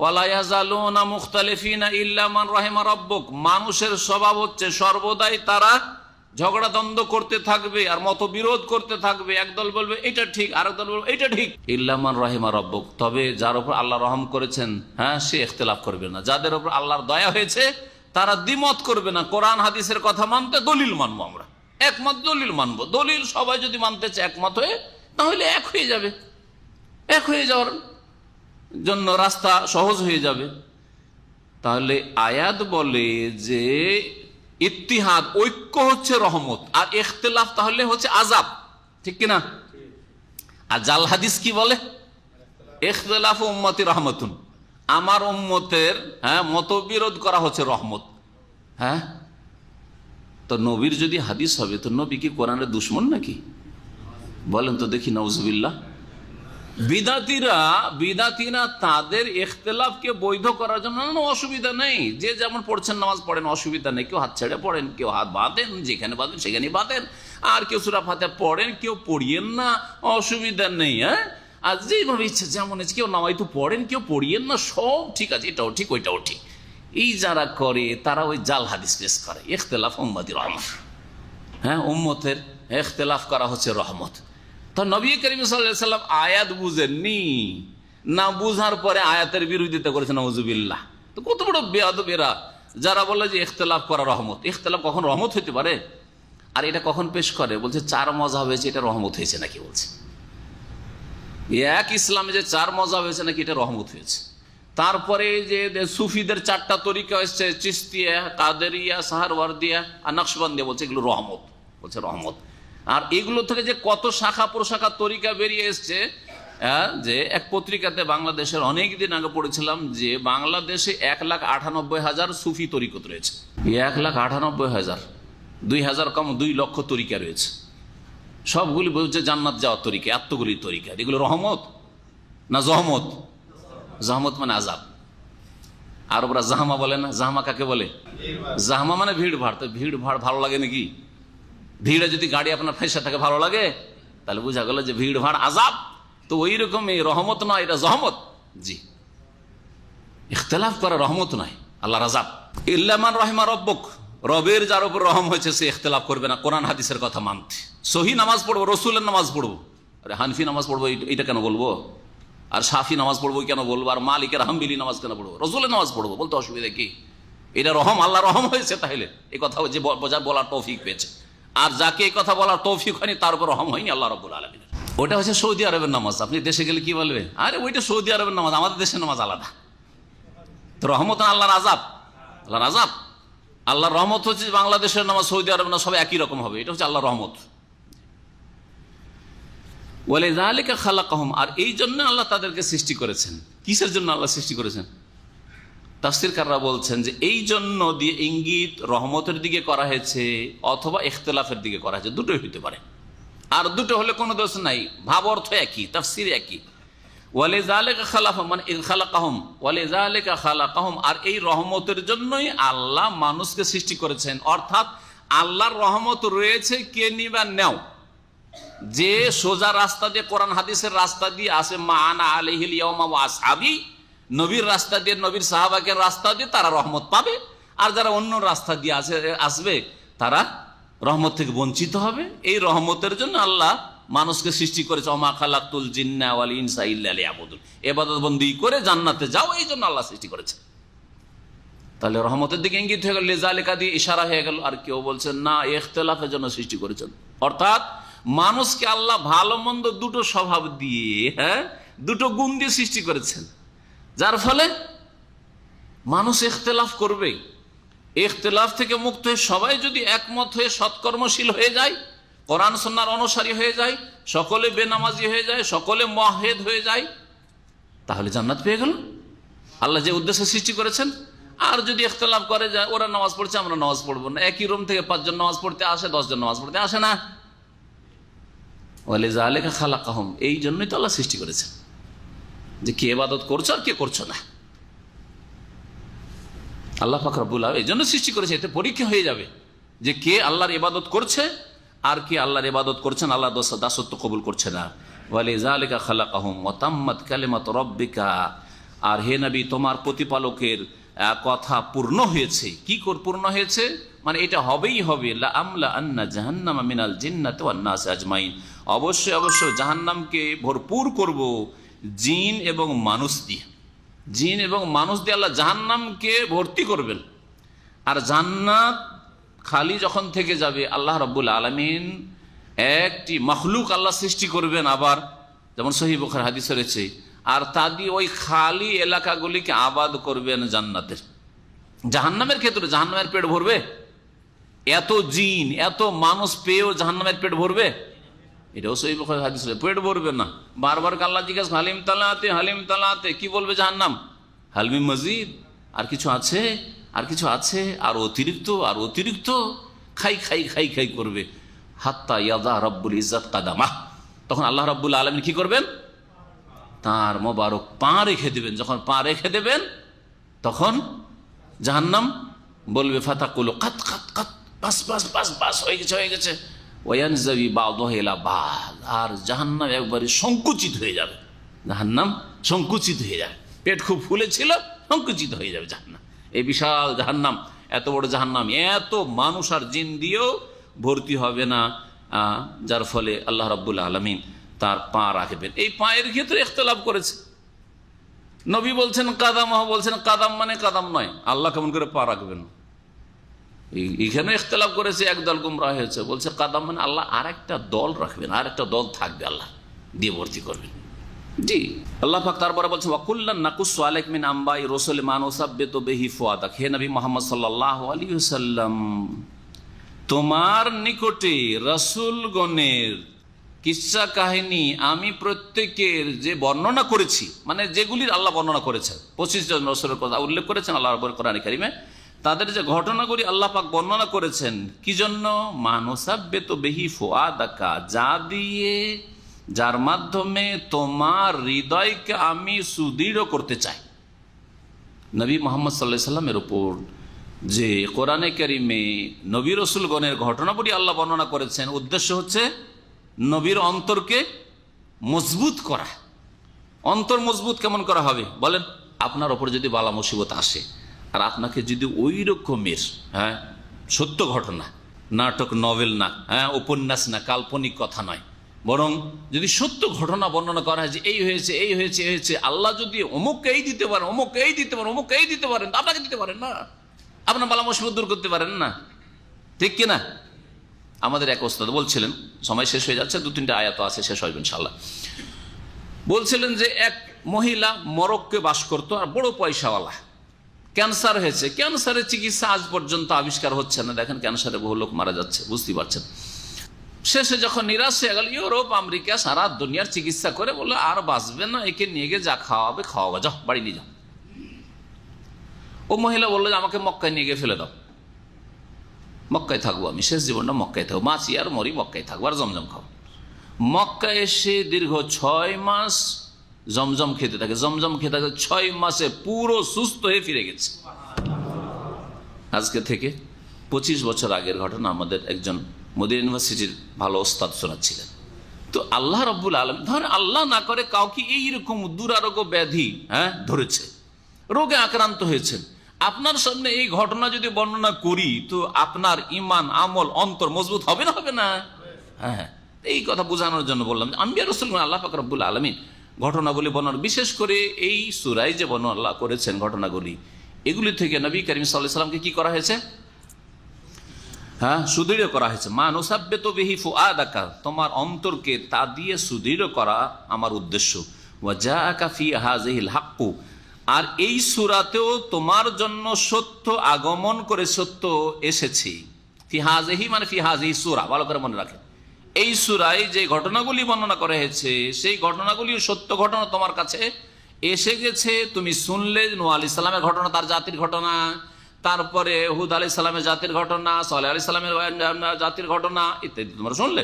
Speaker 2: ওয়ালা ইয়াজালুনা মুখতালিফিনা ইল্লা মান রাহিমা রাব্বুক। মানুষের স্বভাব হচ্ছে সর্বদাই তারা ঝগড়া দ্বন্দ্ব করতে থাকবে আর মতবিরোধ করতে থাকবে। একদল বলবে এটা ঠিক, আরেক দল বলবে এটা ঠিক। ইল্লা মান রাহিমা রাব্বুক, তবে যার উপর আল্লাহ রহম করেছেন, হ্যাঁ, সে ইখতিলাফ করবে না। যাদের উপর আল্লাহর দয়া হয়েছে তারা দ্বিমত করবে না। কোরআন হাদিসের কথা মানতে দলিল মানবো, আমরা একমত দলিল মানবো। দলিল সবাই যদি মানতে চায় একমত হয়ে, তাহলে এক হয়ে যাবে। এক হয়ে যাওয়ার জন্য রাস্তা সহজ হয়ে যাবে। তাহলে আয়াত বলে যে ইত্তিহাদ, ঐক্য হচ্ছে রহমত, আর ইখতিলাফ তাহলে হচ্ছে আযাব, ঠিক কিনা? আর জাল হাদিস কি বলে? ইখতিলাফু উম্মতি রাহমাতুন, আমার উম্মতের মতবিরোধ করা হচ্ছে রহমত। হ্যাঁ, তো নবীর যদি হাদিস হবে, তো নবী কি কোরআনের দুশমন নাকি? বলেন তো দেখি, নাউজুবিল্লাহ। বিদাতিরা তাদের ইখতিলাফকে বৈধ করার জন্য অসুবিধা নেই, যে যেমন পড়ছেন নামাজ পড়েন, অসুবিধা নেই। কেউ হাত ছেড়ে পড়েন, কেউ হাত বাঁধেন, যেখানে বাঁধেন সেখানে বাঁধেন, আর কেউ সূরা ফাতিহা পড়েন, কেউ পড়িয়েন না, অসুবিধা নেই। হ্যাঁ, আর যেভাবে ইচ্ছে যেমন ইচ্ছে, কেউ নামাইতু পড়েন, কেউ পড়িয়েন না, সব ঠিক আছে, এটাও ঠিক ওইটাও ঠিক। এই যারা করে তারা ওই জাল হাদিস পেশ করে। ইখতিলাফ উম্মতি রহমত, হ্যাঁ, উম্মতের ইখতিলাফ করা হচ্ছে রহমত। তো নবী করিম সাল্লাল্লাহু আলাইহি সাল্লাম আয়াত বুঝেননি, না বুঝার পরে আয়াতের বিরোধিতা করেছেন, নাউজুবিল্লাহ। তো কত বড় বেয়াদবেরা যারা বলে যে ইখতিলাফ করা রহমত। ইখতিলাফ কখন রহমত হইতে পারে? আর এটা কখন পেশ করে? বলছে 4 মাযহাব হয়েছে, এটা রহমত হয়েছে নাকি? বলছে এক ইসলামে যে 4 মাযহাব হয়েছে নাকি, এটা রহমত হয়েছে। তারপরে যে সুফিদের 4টা তরিকা এসছে, চিশতিয়া, কাদেরিয়া, সাহারওয়ার্দিয়া আর নকশবন্দিয়া, বলছে এগুলো রহমত, বলছে রহমত। আর এগুলো থেকে যে কত শাখা প্রশাখা তরিকা বেরিয়ে এসছে, যে এক পত্রিকাতে বাংলাদেশের অনেক দিন আগে পড়েছিলাম যে বাংলাদেশে 1,98,000 সুফি তরিকত রয়েছে। 1,98,000, 2,000 কম 2 লক্ষ তরিকা রয়েছে। সবগুলি বলছে জান্নাত যাওয়ার তরিকা। এতগুলি তরিকা, এগুলো রহমত না জহমত? জহমত মানে আযাব। আর ওরা জাহামা বলে না? জাহামা কাকে বলে? জাহামা মানে ভিড় ভাড়। তো ভিড় ভাড় ভালো লাগে নাকি? ভিড়ে যদি গাড়ি আপনার ফেসে থাকে ভালো লাগে? তাহলে বোঝা গেল যে ভিড় ভাড় আযাব। তো ওই রকমই রহমত নয়, এটা জহমত। জি, ইখতিলাফ করা রহমত নয়, আল্লাহর আযাব। ইল্লা মান রাহিমা রাব্বুক, রবের যার উপর রহম হয়েছে সে ইখতিলাফ করবে না কোরআন হাদিসের কথা মানতে। সহি নামাজ পড়বো, রসুলের নামাজ পড়বো, আরে হানফি নামাজ পড়বো এটা কেন বলবো? আর শাফি নামাজ পড়বো কেন বলবো? আর মালিকের হাম্বলি নামাজ কেন পড়বো? রসুলের নামাজ পড়বো, বলতে অসুবিধা কি? এটা রহম, আল্লাহ রহম হয়েছে। তাহলে এই কথা যে বলার তৌফিক পেয়েছে, আর যাকে এই কথা বলার তৌফিক হয়নি তার উপর রহম হয়নি আল্লাহ রাব্বুল আলামিনের। ওটা হচ্ছে সৌদি আরবের নামাজ। আপনি দেশে গেলে কি বলবে? আরে ওইটা সৌদি আরবের নামাজ, আমাদের দেশের নামাজ আলাদা। তো রহমত না আল্লাহর আযাব? আল্লাহর আযাব। আল্লাহর রহমত হচ্ছে বাংলাদেশের নামাজ, সৌদি আরবের নামাজ সব একই রকম হবে। এটা হচ্ছে আল্লাহর রহমত। ওয়ালিযালিকা খালাকাহুম, আর এই জন্য আল্লাহ তাদেরকে সৃষ্টি করেছেন। কিসের জন্য আল্লাহ সৃষ্টি করেছেন? তাফসীরকাররা বলছেন যে এই জন্য দিয়ে ইঙ্গিত রহমতের দিকে করা হয়েছে অথবা ইখতিলাফের দিকে করা হয়েছে, দুটোই হইতে পারে। আর দুটো হলে কোনো দোষ নাই, ভাব অর্থ একই, তাফসীর একই। ওয়ালিযালিকা খালাকাহুম মানে খালাকাহুম, ওয়ালিযালিকা খালাকাহুম, আর এই রহমতের জন্যই আল্লাহ মানুষকে সৃষ্টি করেছেন। অর্থাৎ আল্লাহর রহমত রয়েছে, কে নিবা নেও। যে সোজা রাস্তা দিয়ে, কোরআন হাদিসের রাস্তা দিয়ে আসে, মা আনা আলাইহিল ইয়াউমা ওয়া আসহাবি, নবীর রাস্তা দিয়ে, নবীর সাহাবাকের রাস্তা দিয়ে তারা রহমত পাবে। আর যারা অন্য রাস্তা দিয়ে আসবে তারা রহমত থেকে বঞ্চিত হবে। এই রহমতের জন্য আল্লাহ মানুষকে সৃষ্টি করেছে। ওমা খালাকতুল জিন্না ওয়াল ইনসা ইল্লা লিয়াবুদুন, ইবাদত বন্দি করে জান্নাতে যাও, এই জন্য আল্লাহ সৃষ্টি করেছে। তাহলে রহমতের দিকে ইঙ্গিত হয়ে গেল, লিযালিকা দিয়ে ইশারা হয়ে গেল। আর কেউ বলছেন না, ইখতিলাফের জন্য সৃষ্টি করেছেন। অর্থাৎ মানুষকে আল্লাহ ভালো মন্দ দুটো স্বভাব দিয়ে, দুটো গুণ দিয়ে সৃষ্টি করেছেন, যার ফলে মানুষ ইখতিলাফ করবে। ইখতিলাফ থেকে মুক্ত হয়ে সবাই যদি একমত হয়ে সৎকর্মশীল হয়ে যায়, কোরআন সুন্নাহর অনুসারী হয়ে যায়, সকলে বেনামাজি হয়ে যায়, সকলে মুওয়াহহিদ হয়ে যায়, তাহলে জান্নাত পেয়ে গেল আল্লাহ যে উদ্দেশ্যে সৃষ্টি করেছেন। আর যদি ইখতিলাফ করে যায়, ওরা নামাজ পড়ছে আমরা নামাজ পড়বো না, একই রুম থেকে 5 জন নামাজ পড়তে আসে, 10 জন নামাজ পড়তে আসে না, ওয়ালিযালিকা খালাকাহুম, এই জন্যই তো আল্লাহ সৃষ্টি করেছেন যে কে ইবাদত করছো আর কে করছো না। আল্লাহ পাক রব্বুল আলামিন এই জন্য সৃষ্টি করেছে, এতে পরীক্ষা হয়ে যাবে যে কে আল্লাহর ইবাদত করছে আর কে আল্লাহর ইবাদত করছেন, আল্লাহ দাসত্ব কবুল করছে না। ওয়ালিযালিকা খালাকাহুম ওয়া তাম্মাত কালিমাতু রাব্বিকা, আর হে নবী তোমার প্রতিপালকের কথা পূর্ণ হয়েছে। কি পূর্ণ হয়েছে মানে এটা হবেই হবে, লা আমলা আন্না জাহান্নামা মিনাল জিন্নাতি ওয়ান নাস আজমাইন, অবশ্যই অবশ্যই জাহান্নামকে ভরপুর করব জিন এবং মানুষ দিয়ে। জিন এবং মানুষ দিয়ে আল্লাহ জাহান্নামকে ভর্তি করবেন। আর জান্নাত খালি যখন থেকে যাবে, আল্লাহ রাব্বুল আলামিন একটি মখলুক আল্লাহ সৃষ্টি করবেন, আবার যেমন সহিহ বুখারী হাদিস রয়েছে, আর তা দিয়ে ওই খালি এলাকাগুলিকে আবাদ করবেন জান্নাতের। জাহান্নামের ক্ষেত্রে জাহান্নামের পেট ভরবে? এত জিন এত মানুষ পেয়েও জাহান্নামের পেট ভরবে? এটাও সহিহ বুখারী হাদিস, পেট ভরবে না। বারবার আল্লাহ জিজ্ঞাসা হালিম তালাতে হালিম তালাতে, কি বলবে জাহান্নাম? হালমি মজিদ, আর কিছু আছে, আর কিছু আছে, আর অতিরিক্ত, আর অতিরিক্ত, খাই খাই খাই খাই করবে। হাত্তা ইয়াদা রব্বুল ইজ্জাত কাদামাহ, তখন আল্লাহ রাব্বুল আলামিন কি করবেন? তার মোবারক পা রেখে দেবেন। যখন পা রেখে দেবেন তখন জাহান্নাম বলবে ফাতাকুলু কাত কাত কাত, বাস বাস বাস বাস, হয়ে গেছে হয়ে গেছে। ওয়ায়ানজাবি বাদুহু ইলা বাদ, আর জাহান্নাম একবারে সংকুচিত হয়ে যাবে। জাহান্নাম সংকুচিত হয়ে যাবে, পেট খুব ফুলেছিল, সংকুচিত হয়ে যাবে জাহান্নাম। এই বিশাল জাহান্নাম, এত বড় জাহান্নাম, এত মানুষ আর জিন দিয়েও ভর্তি হবে না, যার ফলে আল্লাহ রাব্বুল আলামিন তার পা রাখবেন। এই পায়ের ক্ষেত্রে ইখতিলাফ করেছে, নবী বলছেন কাদাম, বলছেন কাদাম মানে কাদাম নয়, আল্লাহ কেমন করে পা রাখবেন? এইখানে ইখতিলাফ করেছে, একদল গুমরাহ হয়েছে, বলছে কাদাম মানে আল্লাহ আর একটা দল রাখবেন, আর একটা দল থাকবে, আল্লাহ দিয়ে ভর্তি করবেন। জি, আল্লাহ পাক তারপরে বলছে ওয়াকুল্লান নাকুসু আলাইক মিন আমবাই রাসূলি মা নুসাব্বিতু বিহি ফুয়াদাক, হে নবী মুহাম্মদ সাল্লাল্লাহু আলাইহি ওয়াসাল্লাম, তোমার নিকটে রাসূলগণের কিসসা কাহিনী আমি প্রত্যেকের যে বর্ণনা করেছি, মানে যেগুলির আল্লাহ বর্ণনা করেছেন, 25 জন রাসূলের কথা উল্লেখ করেছেন আল্লাহ রাব্বুল কোরআনে কারিমে, তাদের যে ঘটনাগুলি আল্লাহ পাক বর্ণনা করেছেন, কি জন্য? মানুসাব্বিতু বিহি ফুয়াদাকা, যা দিয়ে, যার মাধ্যমে তোমার হৃদয়কে আমি সুদৃঢ় করতে চাই। নবী মুহাম্মদ সাল্লাল্লাহু আলাইহি সাল্লামের উপর যে কোরআনে কারিমে নবী রাসূলগণের ঘটনাবলী আল্লাহ বর্ণনা করেছেন, উদ্দেশ্য হচ্ছে নবীর অন্তরকে মজবুত করা। অন্তর মজবুত কেমন করা হবে বলেন? আপনার ওপর যদি বালা মুসিবত আসে, আর আপনাকে যদি ওই রকমের সত্য ঘটনা, নাটক নভেল না, উপন্যাস না, কাল্পনিক কথা নয়, বরং যদি সত্য ঘটনা বর্ণনা করা হয় যে এই হয়েছে এই হয়েছে এই হয়েছে, আল্লাহ যদি অমুককে এই দিতে পারেন, অমুককে এই দিতে পারেন, অমুককে এই দিতে পারেন, আপনাকে দিতে পারেন না, আপনার বালা মুসিবত দূর করতে পারেন না, ঠিক কিনা? আমাদের এক ওস্তাদ বলছিলেন, সময় শেষ হয়ে যাচ্ছে, 2-3টা আয়াত আছে, শেষ হবে ইনশাআল্লাহ। বলছিলেন যে এক মহিলা মরক্কোতে বাস করতো, আর বড় পয়সাওয়ালা, ক্যান্সার হয়েছে, ক্যান্সারের চিকিৎসা আজ পর্যন্ত আবিষ্কার হচ্ছে না। দেখেন ক্যান্সারে বহু লোক মারা যাচ্ছে, বুঝতেই পারছেন। শেষে যখন নিরাশ হয়ে গেল, ইউরোপ আমেরিকা সারা দুনিয়ার চিকিৎসা করে বললো আর বাঁচবে না, একে নিয়ে গিয়ে যা খাওয়াবে খাওয়াবে, যাও বাড়ি নিয়ে যাও। ও মহিলা বললো যে আমাকে মক্কায় নিয়ে গিয়ে ফেলে দাও, মক্কায় থাকবো, আমি শেষ জীবনটা মক্কায় থাকবো, বাঁচি আর মরি মক্কায় থাকবো, আর জমজম খাবো। মক্কায় এসে দীর্ঘ 6 মাস জমজম খেতে থাকে, জমজম খেতে থাকে, 6 মাসে পুরো সুস্থ হয়ে ফিরে গেছে। আজকে থেকে 25 বছর আগের ঘটনা, আমাদের একজন মদিনা ইউনিভার্সিটির ভালো ওস্তাদ শোনাচ্ছিলেন। তো আল্লাহ রাব্বুল আলামিন, ধর আল্লাহ না করে কাউকে এইরকম দুরারোগ্য ব্যাধি ধরেছে, রোগে আক্রান্ত হয়েছেন, আপনার সামনে এই ঘটনা যদি বর্ণনা করি তো আপনার ইমান আমল অন্তর মজবুত হবে না? হবে না? হ্যাঁ, এই কথা বোঝানোর জন্য বললাম। আম্বিয়া রাসূলগণ আল্লাহ পাক রব্বুল আলামিন ঘটনাগুলি বর্ণনা, বিশেষ করে এই সূরায় যে বর্ণনা আল্লাহ করেছেন ঘটনাগুলি, এগুলি থেকে নবী করিম সাল্লাল্লাহু আলাইহি ওয়াসাল্লামকে কি করা হয়েছে? হ্যাঁ, সুদৃঢ় করা হয়েছে। মা নুসাব্বিতু বিহি ফুআদাকা, তোমার অন্তরকে তা দিয়ে সুদৃঢ় করা আমার উদ্দেশ্য। ওয়া জাআকা ফি হাযিহিল হাক্কু, আর এই সূরাতেও তোমার জন্য সত্য আগমন করে, সত্য এসেছে। ফি হাযিহি মানে ফি হাযিহি সূরা, ভালো করে মনে রাখেন। এই সূরায় যে ঘটনাগুলি বর্ণনা করা হয়েছে সেই ঘটনাগুলিও সত্য ঘটনা তোমার কাছে এসে গেছে। তুমি শুনলে নূহ আলাইহিস সালামের ঘটনা, তার জাতির ঘটনা, তারপরে হুদ আলাইহিস সালামের জাতির ঘটনা, সালেহ আলাইহিস সালামের জাতির ঘটনা ইত্যাদি তোমরা শুনলে।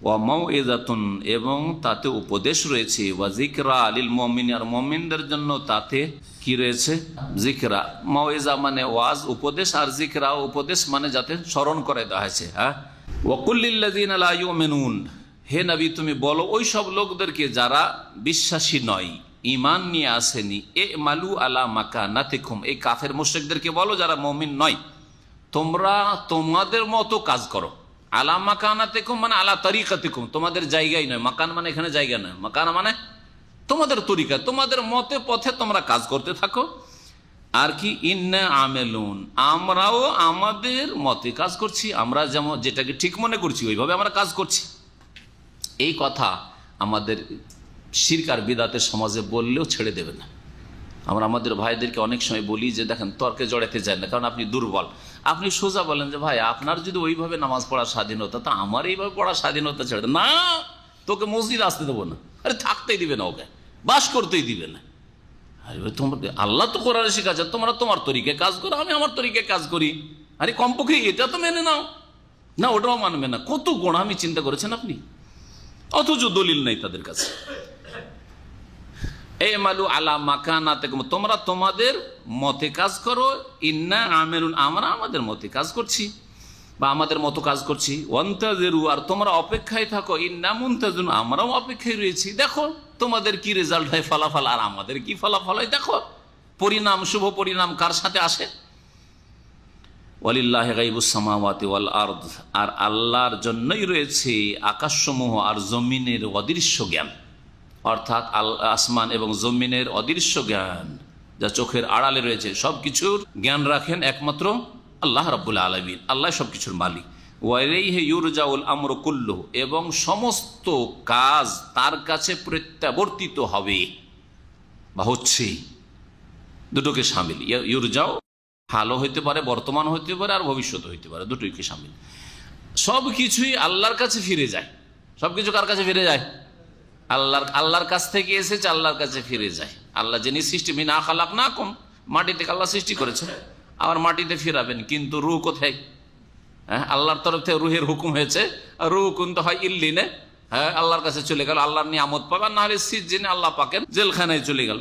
Speaker 2: ওয়া মাউইযাতুন, এবং তাতে উপদেশ রয়েছে। ওয়া যিকরা লিল মুমিনিন, আর মুমিনদের জন্য তাতে কি রয়েছে? যিকরা। মাউইযা মানে ওয়াজ, উপদেশ, আর যিকরা উপদেশ মানে যাতে স্মরণ করে দেওয়া হয়েছে। হ্যাঁ, ওয়া কুল লিল্লাযিনা লা ইউমিনুন, হে নবী তুমি বলো ওই সব লোকদেরকে যারা বিশ্বাসী নয়, ঈমান নিয়ে আসেনি, এ মালু আলা মাকানাতিকুম, এই কাফের মুশরিকদেরকে বলো যারা মুমিন নয়, তোমরা তোমাদের মতো কাজ করো। আলা মাকানাতিকুম মানে আলা তরিকাতিকুম, তোমাদের জায়গায় নয়। মাকান মানে এখানে জায়গা নয়, মাকানা মানে তোমাদের তরিকা, তোমাদের মতে পথে তোমরা কাজ করতে থাকো। আর কি, ইন্না আমেলুন, আমরাও আমাদের মতে কাজ করছি, আমরা যেমন যেটাকে ঠিক মনে করছি ওইভাবে আমরা কাজ করছি। এই কথা আমাদের শিরক আর বিদআতের সমাজে বললেও ছেড়ে দেবে না। আমরা আমাদের ভাইদেরকে অনেক সময় বলি যে দেখেন তর্কে জড়াতে যায় না, কারণ আপনি দুর্বল। আপনি সোজা বলেন যে ভাই আপনার যদি ওইভাবে নামাজ পড়ার স্বাধীনতা, তা আমার এইভাবে পড়ার স্বাধীনতা ছেড়ে দেন। না, তোকে মসজিদ আসতে দেবো না। আরে থাকতেই দিবে না, ওকে বাস করতেই দিবে না। আরে তোমার আল্লাহ তো কোরআনে শিখাচ্ছে তোমরা তোমার তরিকে কাজ করো, আমি আমার তরিকে কাজ করি। আরে কমপক্ষে এটা তো মেনে নাও। না, ওটাও মানবে না। কত গোঁড়ামি চিন্তা করেছেন আপনি, অথচ দলিল নেই তাদের কাছে। এ মালু আলা মাকানাতিকুম, তোমরা তোমাদের মতে কাজ করো। ইন্না আমেলুন, আমরা আমাদের মতে কাজ করছি বা আমাদের মতো কাজ করছি। ওয়ান্তাজিরু, আর তোমরা অপেক্ষায় থাকো। ইন্না মুনতাজিরুন, আমরাও অপেক্ষায় রয়েছি। দেখো তোমাদের কি রেজাল্ট হয়, ফলাফল, আর আমাদের কি ফলাফল হয় দেখো। পরিণাম, শুভ পরিণাম কার সাথে আসে। ওয়ালিল্লাহি গায়বুস সামাওয়াতি ওয়াল আরদ, আর আল্লাহর জন্যই রয়েছে আকাশসমূহ আর জমিনের অদৃশ্য জ্ঞান, অর্থাৎ আসমান এবং জমিনের অদৃশ্য জ্ঞান যা চোখের আড়ালে রয়েছে। সবকিছুর জ্ঞান রাখেন একমাত্র আল্লাহ রাব্বুল আলামিন। আল্লাহ সবকিছুর মালিক। ওয়া ইলাইহি ইউরজাউল আমরু কুল্লুহু, এবং সমস্ত কাজ তার কাছে প্রত্যাবর্তিত হবে বা হচ্ছে, দুটোকে শামিল। ইউরজাও হালও হইতে পারে, বর্তমান হইতে পারে, আর ভবিষ্যৎ হইতে পারে, দুটোকে শামিল। সব কিছুই আল্লাহর কাছে ফিরে যায়। সবকিছু কার কাছে ফিরে যায়? আল্লাহর কাছ থেকে এসেছে, আল্লাহর কাছে ফিরে যায়। আল্লাহ যিনি সৃষ্টি, মিনা খালাকনাকুম, মাটি থেকে আল্লাহ সৃষ্টি করেছে, আবার মাটিতে ফিরাবেন। কিন্তু রুহ কোথায়? হ্যাঁ, আল্লাহর তরফ থেকে রুহের হুকুম হয়েছে, আর রুহ কিন্তু হয় ইল্লিনে, হ্যাঁ, আল্লাহর কাছে চলে গেল, আল্লাহর নিয়ামত পাবে, না হলে সিজ্জিনে আল্লাহ পাকের জেলখানায় চলে গেল।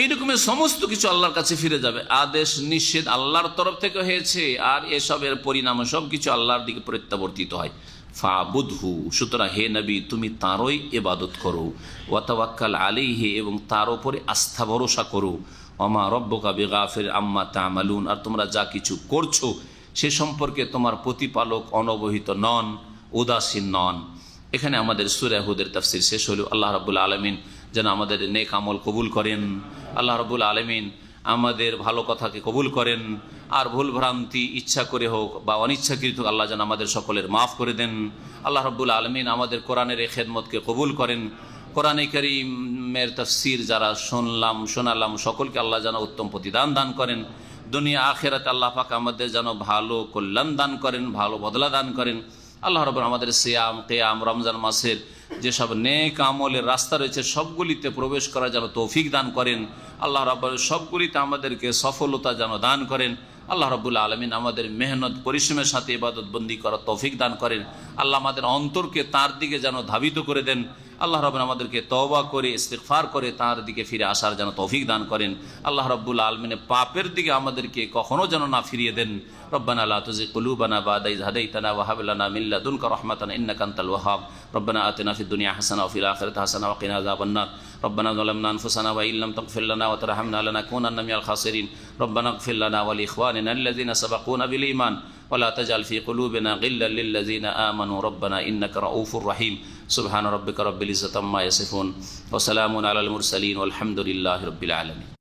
Speaker 2: এইরকমের সমস্ত কিছু আল্লাহর কাছে ফিরে যাবে। আদেশ নিষেধ আল্লাহর তরফ থেকে হয়েছে, আর এসবের পরিণাম সব কিছু আল্লাহর দিকে প্রত্যাবর্তিত হয়। ফাবুদহু, সুতরাং হে নবী তুমি তারই ইবাদত করো। ওয়া তাওয়াক্কাল আলাইহি, এবং তার উপরে আস্থা ভরসা করো। ওমা রব্বুকা বিগাফির আম্মা তা'মালুন, আর তোমরা যা কিছু করছো সে সম্পর্কে তোমার প্রতিপালক অনবহিত নন, উদাসীন নন। এখানে আমাদের সূরা হুদের তাফসীর শেষ হলো। আল্লাহ রাব্বুল আলামিন যেন আমাদের নেক আমল কবুল করেন। আল্লাহ রাব্বুল আলামিন আমাদের ভালো কথাকে কবুল করেন, আর ভুল ভ্রান্তি ইচ্ছা করে হোক বা অনিচ্ছাকৃত আল্লাহ যেন আমাদের সকলের মাফ করে দেন। আল্লাহ রাব্বুল আলামিন আমাদের কোরআনের এই খেদমতকে কবুল করেন। কোরআনে কারীমের তাফসীর যারা শোনালাম সকলকে আল্লাহ যেন উত্তম প্রতিদান দান করেন। দুনিয়া আখিরাতে আল্লাহ পাক আমাদের যেন ভালো কল্যাণ দান করেন, ভালো বদলা দান করেন। আল্লাহ রাব্বুল আমাদের সিয়াম, কিয়াম, রমজান মাসের যেসব নেক আমলের রাস্তা রয়েছে সবগুলিতে প্রবেশ করার যেন তৌফিক দান করেন। আল্লাহ রাব্বুল সবগুলিতে আমাদেরকে সফলতা যেন দান করেন। আল্লাহ রাব্বুল আলামিন আমাদের মেহনত পরিশ্রমের সাথে ইবাদত বন্দি করার তৌফিক দান করেন। আল্লাহ আমাদের অন্তরকে তার দিকে যেন ধাবিত করে দেন। আল্লাহ রাব্বুল আমাদেরকে তওবা করে ইস্তিগফার করে তার দিকে ফিরে আসার যেন তৌফিক দান করেন। আল্লাহ রাব্বুল আলামিনের পাপের দিকে আমাদেরকে কখনো যেন না ফিরিয়ে দেন। রব্বানা লা তুযিগ কুলুবানা বা'দা ইয হাদাইতানা ওয়া হাব লানা মিন লাদুনকা রাহমাতান ইন্নাকা আনতাল ওয়াহ্হাব। রব্বানা আতিনা ফিদ দুনিয়া হাসানাহ ওয়া ফিল আখিরাতি হাসানাহ ওয়া কিনা আযাবান নার। রব্বানা যালামনা আনফুসানা ওয়া ইল্লাম তাগফির লানা ওয়া তারহামনা লানাকুনান্না মিনাল খাসিরিন। রব্বানা ইগফির লানা ওয়া লিইখওয়ানিনা আল্লাযিনা সাবাকুনা বিল ঈমান ওয়া লা তাজআল ফি কুলুবিনা গিল্লাল লিল্লাযিনা আমানু রব্বানা ইন্নাকা রাউফুর রহিম। সুবহানা রাব্বিকা রাব্বিল ইজ্জাতি আম্মা ইয়াসিফুন ওয়া সালামুন আলাল মুরসালিন ওয়াল হামদুলিল্লাহি রাব্বিল আলামিন।